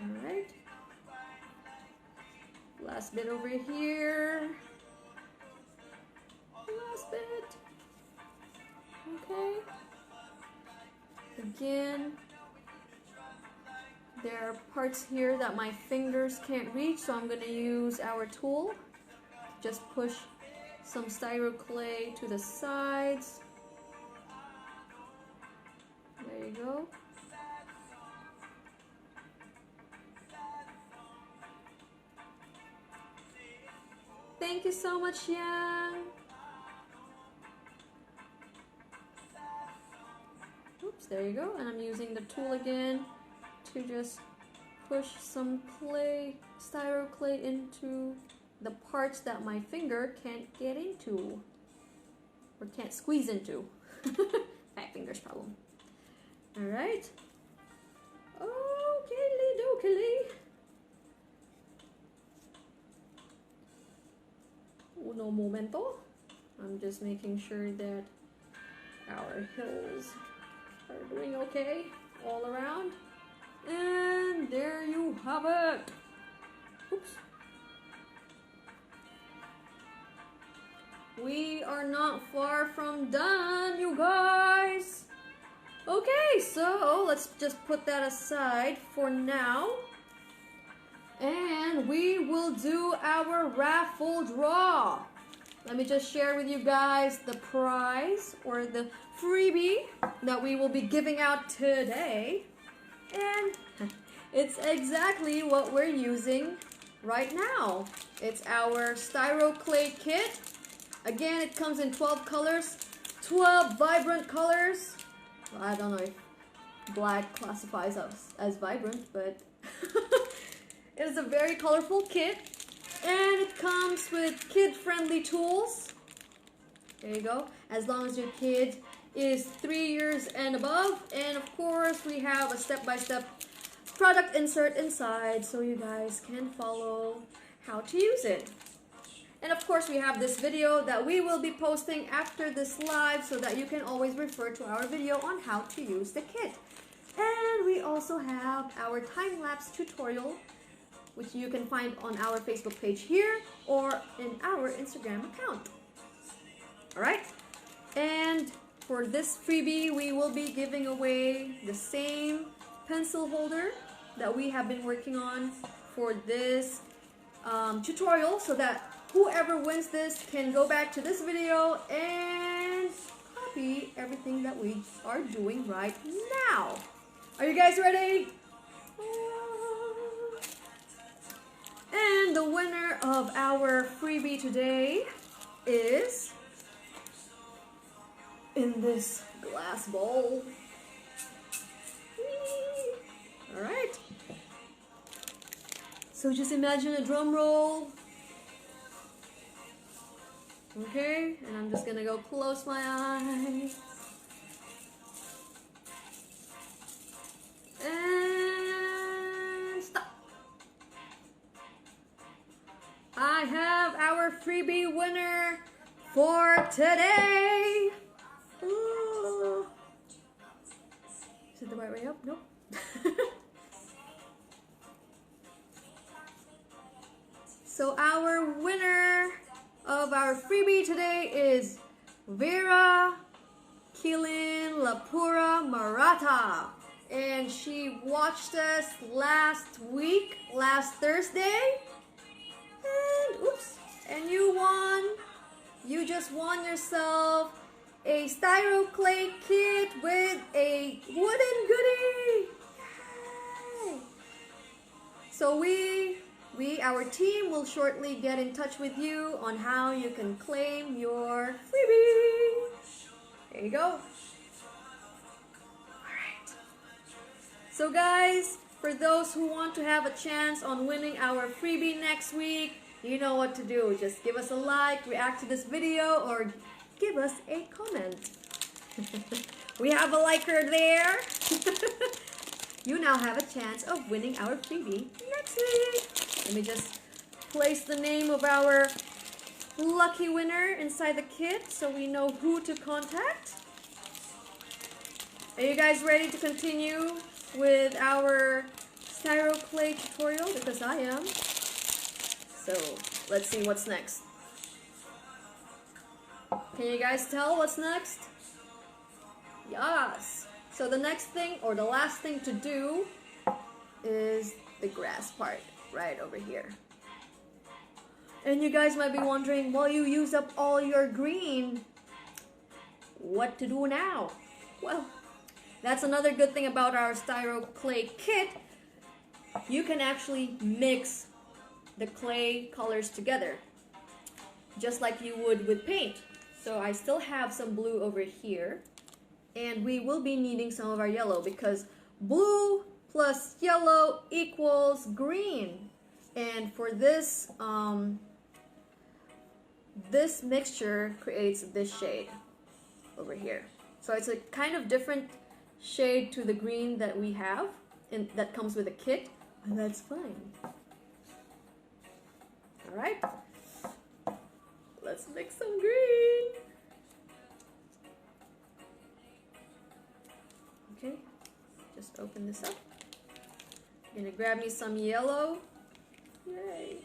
All right. Last bit over here. Last bit. Okay. Again, there are parts here that my fingers can't reach, so I'm going to use our tool. Just push some styro clay to the sides. There you go. Thank you so much, Yang. Oops, there you go. And I'm using the tool again to just push some clay, styro clay into the parts that my finger can't get into or can't squeeze into. Fat fingers problem. All right. Okie dokie. Uno momento. I'm just making sure that our hills are doing okay all around. And there you have it. Oops. We are not far from done, you guys. Okay, so let's just put that aside for now. And we will do our raffle draw. Let me just share with you guys the prize or the freebie that we will be giving out today. And it's exactly what we're using right now. It's our styro clay kit. Again, it comes in 12 colors, 12 vibrant colors. Well, I don't know if black classifies us as vibrant, but it is a very colorful kit. And it comes with kid-friendly tools. There you go. As long as your kid is 3 years and above. And of course, we have a step-by-step product insert inside so you guys can follow how to use it. And of course, we have this video that we will be posting after this live so that you can always refer to our video on how to use the kit. And we also have our time-lapse tutorial, which you can find on our Facebook page here or in our Instagram account. All right. And for this freebie, we will be giving away the same pencil holder that we have been working on for this tutorial, so that whoever wins this can go back to this video and copy everything that we are doing right now. Are you guys ready? And the winner of our freebie today is in this glass bowl. All right. So just imagine a drum roll. Okay, and I'm just gonna go close my eyes. And stop. I have our freebie winner for today. Ooh. Is it the right way up? Nope. So our winner of our freebie today is Vera Kilin Lapura Maratha, and she watched us last Thursday, and oops, and you won. You just won yourself a styro clay kit with a wooden goodie. Yay! So our team will shortly get in touch with you on how you can claim your freebie. There you go. Alright. So guys, for those who want to have a chance on winning our freebie next week, you know what to do. Just give us a like, react to this video, or give us a comment. We have a liker there. You now have a chance of winning our freebie next week. Let me just place the name of our lucky winner inside the kit so we know who to contact. Are you guys ready to continue with our Styro clay tutorial? Because I am. So let's see what's next. Can you guys tell what's next? Yes. So the next thing, or the last thing to do, is the grass part right over here. And you guys might be wondering, well, you used up all your green, what to do now? Well, that's another good thing about our Styro clay kit. You can actually mix the clay colors together, just like you would with paint. So I still have some blue over here, and we will be needing some of our yellow because blue plus yellow equals green. And for this, this mixture creates this shade over here. So it's a kind of different shade to the green that we have and that comes with a kit, and that's fine. All right, let's mix some green. Okay, just open this up. I'm gonna grab me some yellow. Yay.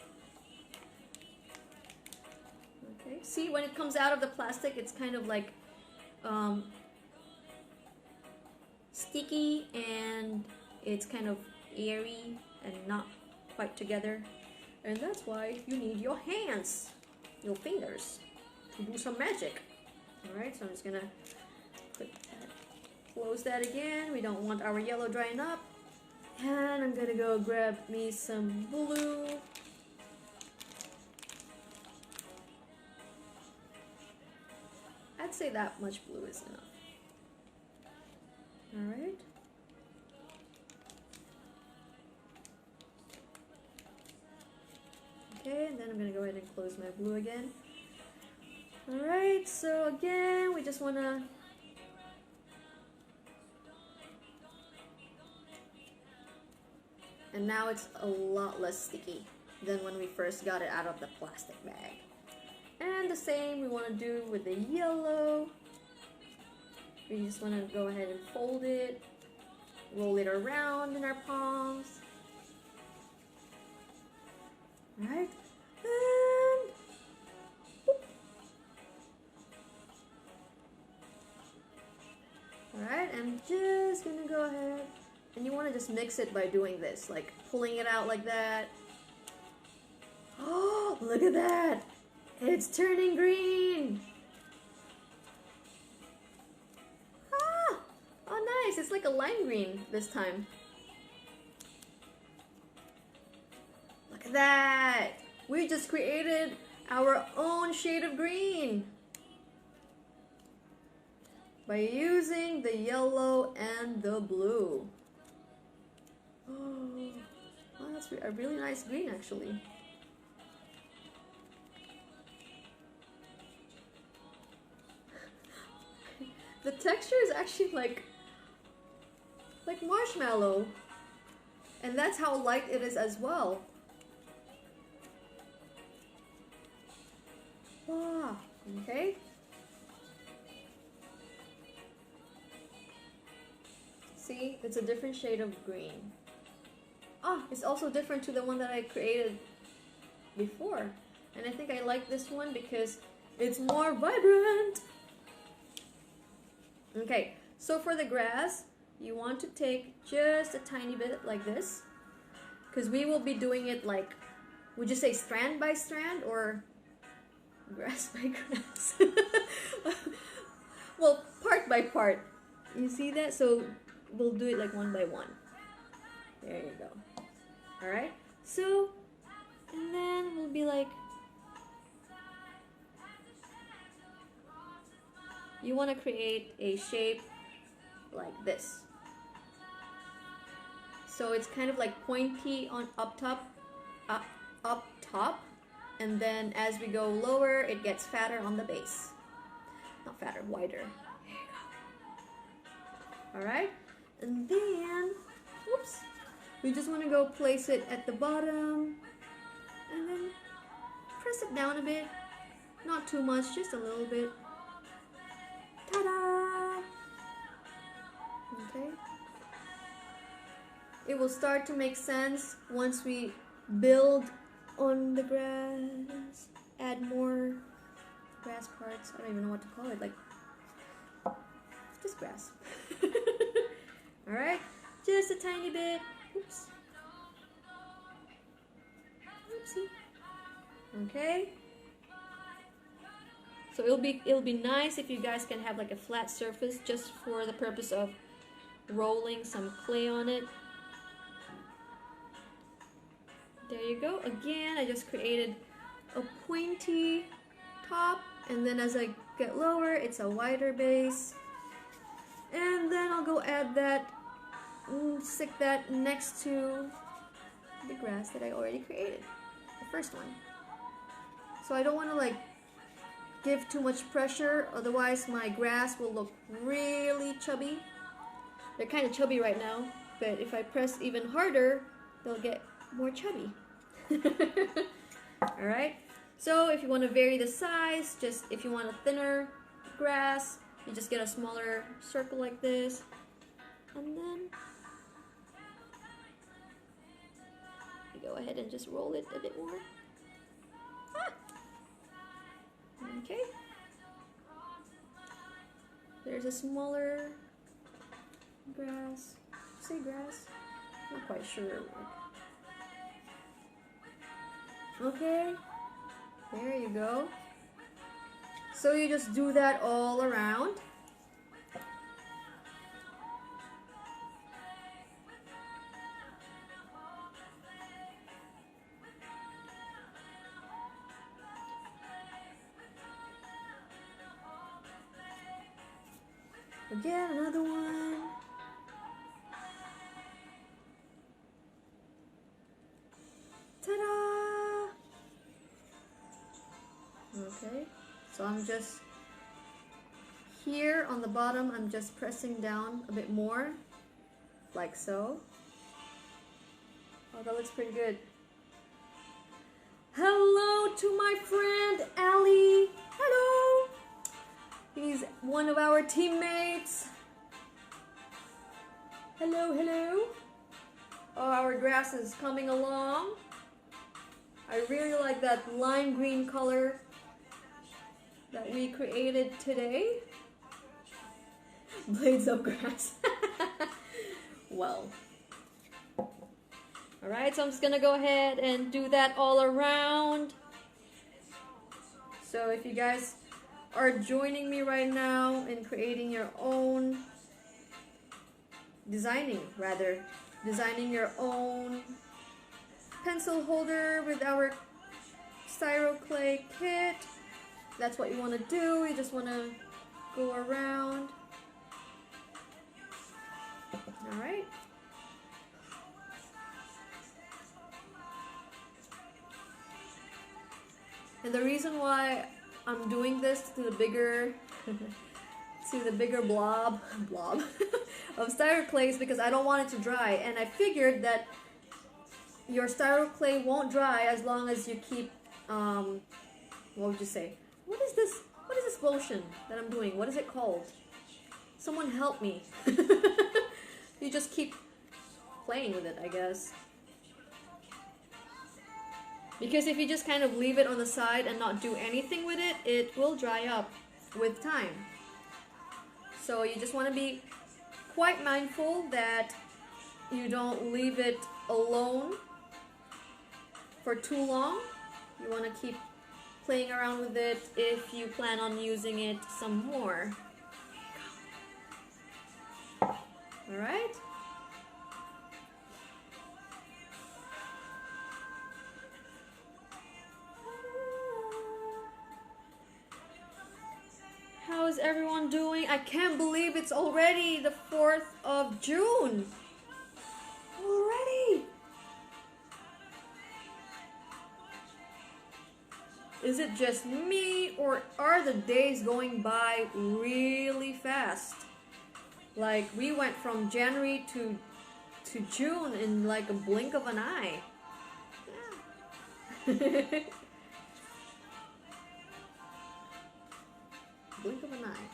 Okay, see, when it comes out of the plastic, it's kind of like sticky, and it's kind of airy and not quite together. And that's why you need your hands, your fingers, to do some magic. Alright, so I'm just gonna put that, close that again. We don't want our yellow drying up. And I'm gonna go grab me some blue. I'd say that much blue is enough. Alright. Okay, and then I'm gonna go ahead and close my blue again. Alright, so again, we just wanna and now it's a lot less sticky than when we first got it out of the plastic bag. And the same we want to do with the yellow. We just want to go ahead and fold it, roll it around in our palms. Right? And whoop. Alright, I'm just gonna go ahead, and you want to just mix it by doing this, like pulling it out like that. Oh, look at that! It's turning green! Ah! Oh nice, it's like a lime green this time. Look at that! We just created our own shade of green by using the yellow and the blue. Oh, that's a really nice green actually. The texture is actually like marshmallow, and that's how light it is as well. Wow, okay. See, it's a different shade of green. Ah, it's also different to the one that I created before. And I think I like this one because it's more vibrant. Okay, so for the grass, you want to take just a tiny bit like this, because we will be doing it like, would you say strand by strand or grass by grass? Well, part by part. You see that? So we'll do it like one by one. There you go. Alright, so, and then we'll be like, you want to create a shape like this. So it's kind of like pointy on up top, and then as we go lower, it gets fatter on the base. Not fatter, wider. There you go. Alright? And then, oops, we just want to go place it at the bottom and then press it down a bit. Not too much, just a little bit. Ta-da! Okay. It will start to make sense once we build on the grass, add more grass parts. I don't even know what to call it, like just grass. Alright, just a tiny bit. Oops. Oopsie. Okay. So it'll be nice if you guys can have like a flat surface just for the purpose of rolling some clay on it. There you go. Again, I just created a pointy top, and then as I get lower, it's a wider base. And then I'll go add that, stick that next to the grass that I already created, the first one. So I don't want to like give too much pressure, otherwise my grass will look really chubby. They're kind of chubby right now, but if I press even harder, they'll get more chubby. Alright, so if you want to vary the size, just if you want a thinner grass, you just get a smaller circle like this, and then you go ahead and just roll it a bit more. Okay, there's a smaller grass. Say grass? Not quite sure. Okay, there you go. So you just do that all around. Again, another one. Ta-da! Okay, so I'm just here on the bottom, I'm just pressing down a bit more, like so. Oh, that looks pretty good. Hello to my friend Ali. Hello! He's one of our teammates. Hello, hello. Oh, our grass is coming along. I really like that lime green color that we created today. Blades of grass. Well. Alright, so I'm just gonna go ahead and do that all around. So if you guys are joining me right now in creating your own, designing your own pencil holder with our Styro clay kit, that's what you want to do. You just want to go around. Alright. And the reason why I'm doing this to the bigger blob of Styro clay is because I don't want it to dry, and I figured that your Styro clay won't dry as long as you keep what would you say? What is this motion that I'm doing? What is it called? Someone help me. You just keep playing with it, I guess. Because if you just kind of leave it on the side and not do anything with it, it will dry up with time. So you just want to be quite mindful that you don't leave it alone for too long. You want to keep playing around with it if you plan on using it some more. Alright? How is everyone doing? I can't believe it's already the 4th of June. Already! Is it just me, or are the days going by really fast? Like we went from January to June in like a blink of an eye. Yeah. Blink of an eye.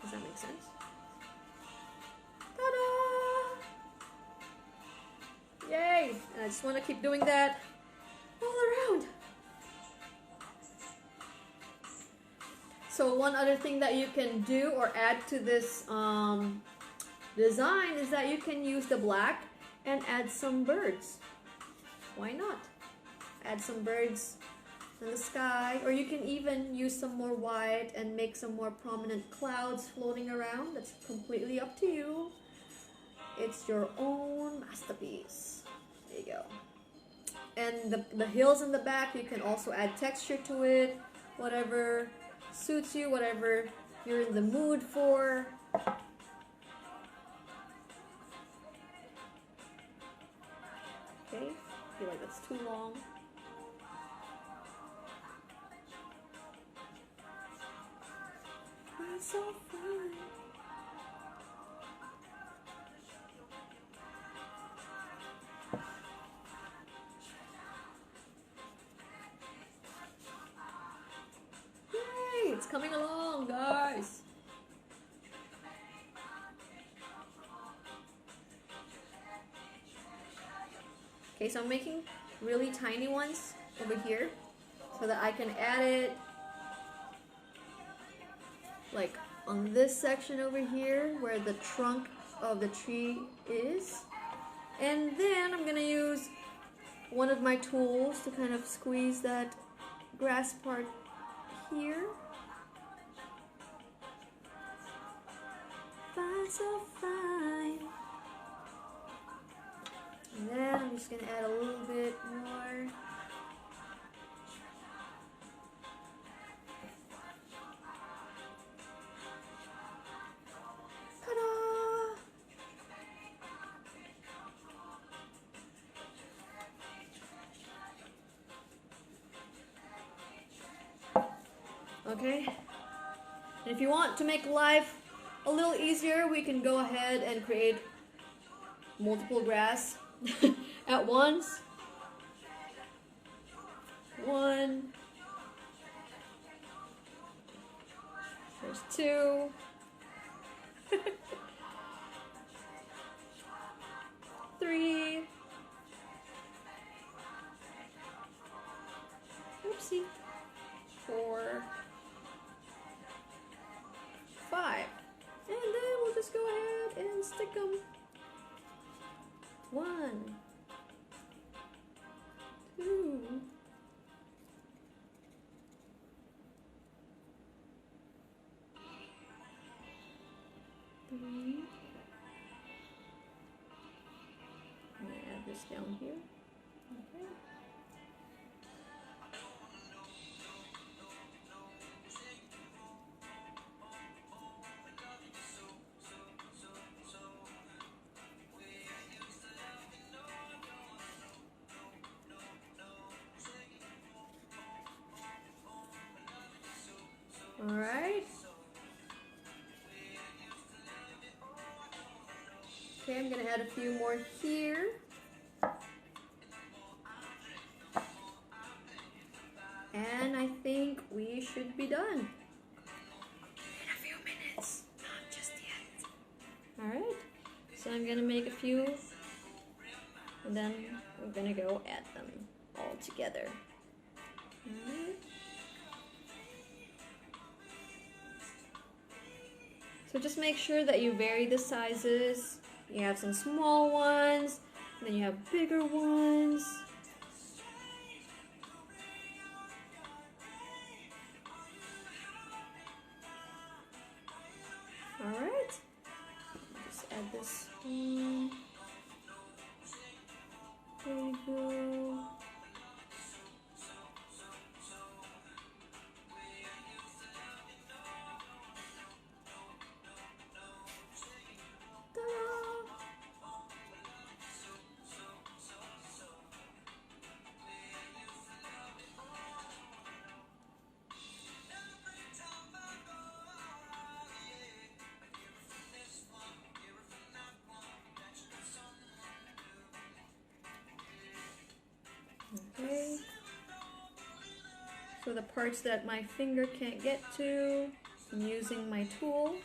Does that make sense? Ta-da! Yay! And I just want to keep doing that all around. So one other thing that you can do or add to this design is that you can use the black and add some birds. Why not? Add some birds in the sky, or you can even use some more white and make some more prominent clouds floating around. That's completely up to you. It's your own masterpiece. There you go. And the hills in the back, you can also add texture to it, whatever suits you, whatever you're in the mood for. Okay, I feel like that's too long. That's so fun. Yay, it's coming along, guys. Okay, so I'm making really tiny ones over here so that I can add it like on this section over here where the trunk of the tree is. And then I'm gonna use one of my tools to kind of squeeze that grass part here. Fine, so fine. And then I'm just gonna add a little bit more. Ta-da! Okay. And if you want to make life a little easier, we can go ahead and create multiple grass at once. One. There's two. Three. Oopsie. 4. 5. And then we'll just go ahead and stick them. 1, 2, 3. I'm gonna add this down here. Okay. All right. Okay, I'm gonna add a few more here. And I think we should be done. In a few minutes, not just yet. All right. So I'm gonna make a few, and then we're gonna go add them all together. All right. So just make sure that you vary the sizes. You have some small ones, and then you have bigger ones. All right. Just add this one. There we go. the parts that my finger can't get to using my tool.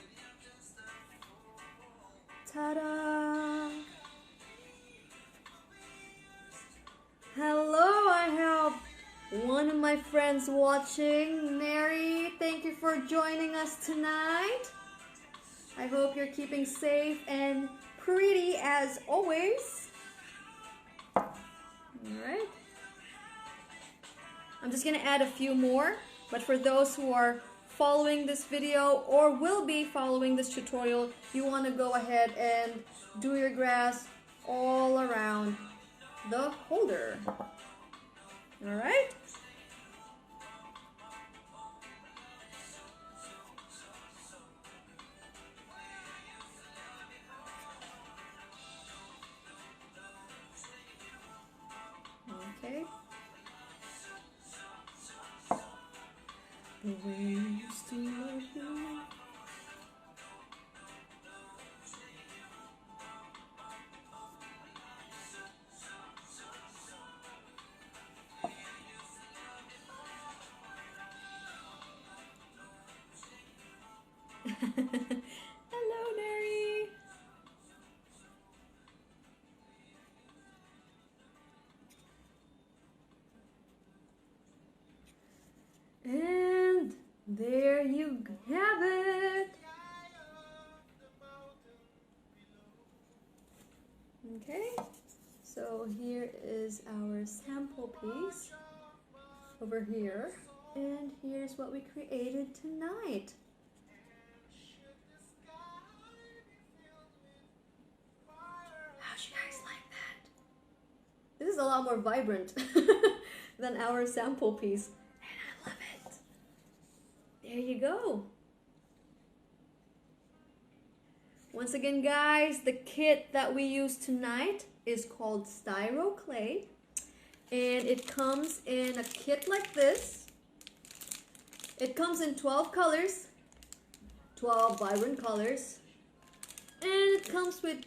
Ta-da! Hello, I have one of my friends watching. Mary, thank you for joining us tonight. I hope you're keeping safe and pretty as always. Alright. I'm just going to add a few more, but for those who are following this video or will be following this tutorial, you want to go ahead and do your grass all around the holder. Alright? Okay. The way you used to love you. Hello, Mary. And there you have it. Okay, so here is our sample piece over here, and here's what we created tonight. How'd you guys like that? This is a lot more vibrant than our sample piece. Love it. There you go. Once again, guys, the kit that we use tonight is called Styro Clay, and it comes in a kit like this. It comes in 12 colors, 12 vibrant colors, and it comes with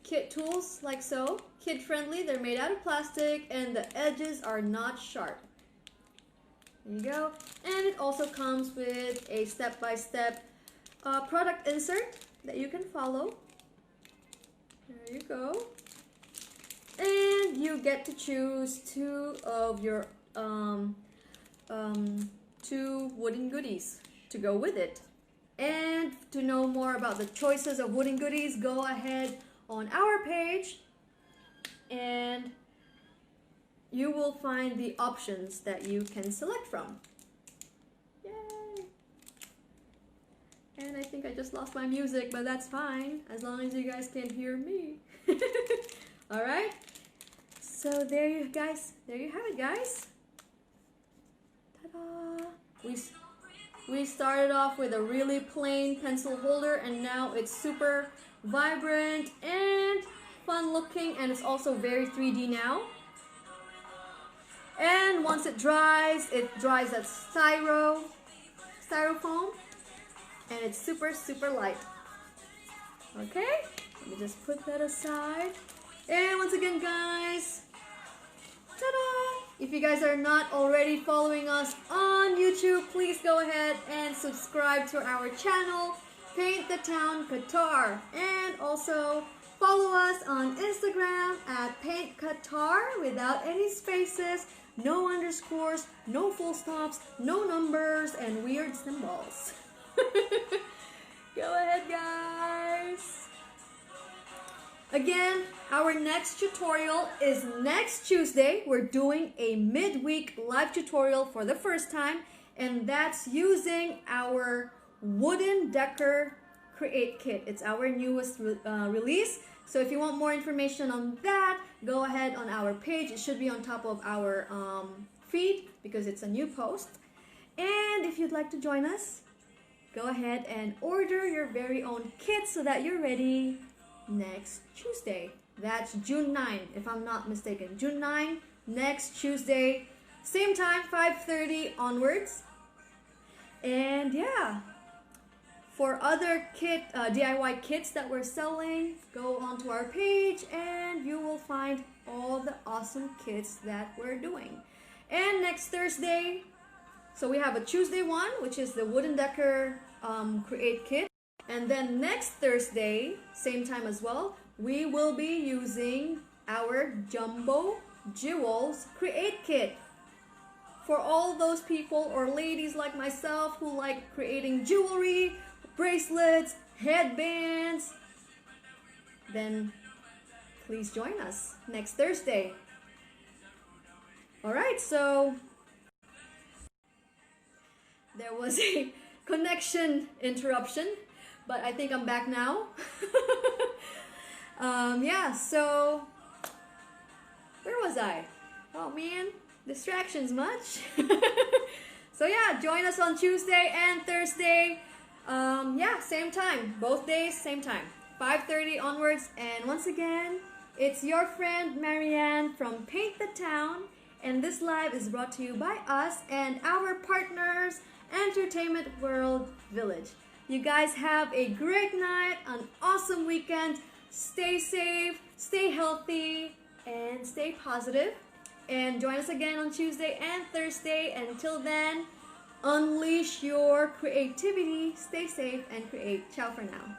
kit tools like so. Kid friendly, they're made out of plastic and the edges are not sharp. There you go. And it also comes with a step-by-step product insert that you can follow. There you go. And you get to choose two of your two wooden goodies to go with it. And to know more about the choices of wooden goodies, go ahead on our page and you will find the options that you can select from. Yay! And I think I just lost my music, but that's fine, as long as you guys can hear me. Alright? So there you have it, guys. Ta-da! We started off with a really plain pencil holder, and now it's super vibrant and fun looking, and it's also very 3D now. And once it dries at styrofoam, and it's super light. Okay, let me just put that aside. And once again, guys, ta-da! If you guys are not already following us on YouTube, please go ahead and subscribe to our channel, Paint the Town Qatar, and also follow us on Instagram at Paint Qatar without any spaces, no underscores, no full stops, no numbers, and weird symbols. Go ahead, guys. Again, our next tutorial is next Tuesday. We're doing a midweek live tutorial for the first time, and that's using our Wooden Decor Create Kit. It's our newest release. So if you want more information on that, go ahead on our page. It should be on top of our feed because it's a new post. And if you'd like to join us, go ahead and order your very own kit so that you're ready next Tuesday. That's June 9, if I'm not mistaken. June 9, next Tuesday, same time, 5:30 onwards. And yeah, for other DIY kits that we're selling, go onto our page and you will find all the awesome kits that we're doing. And next Thursday, so we have a Tuesday one, which is the Wooden Decker Create Kit. And then next Thursday, same time as well, we will be using our Jumbo Jewels Create Kit. For all those people or ladies like myself who like creating jewelry, bracelets, headbands, then please join us next Thursday. Alright, so there was a connection interruption, but I think I'm back now. Yeah, so where was I? Oh man, distractions much. So yeah, join us on Tuesday and Thursday. Yeah, same time, both days, same time, 5:30 onwards. And once again, it's your friend Marianne from Paint the Town, and this live is brought to you by us and our partners, Entertainment World Village. You guys have a great night, an awesome weekend. Stay safe, stay healthy, and stay positive. And join us again on Tuesday and Thursday. Until then, unleash your creativity, stay safe, and create. Ciao for now.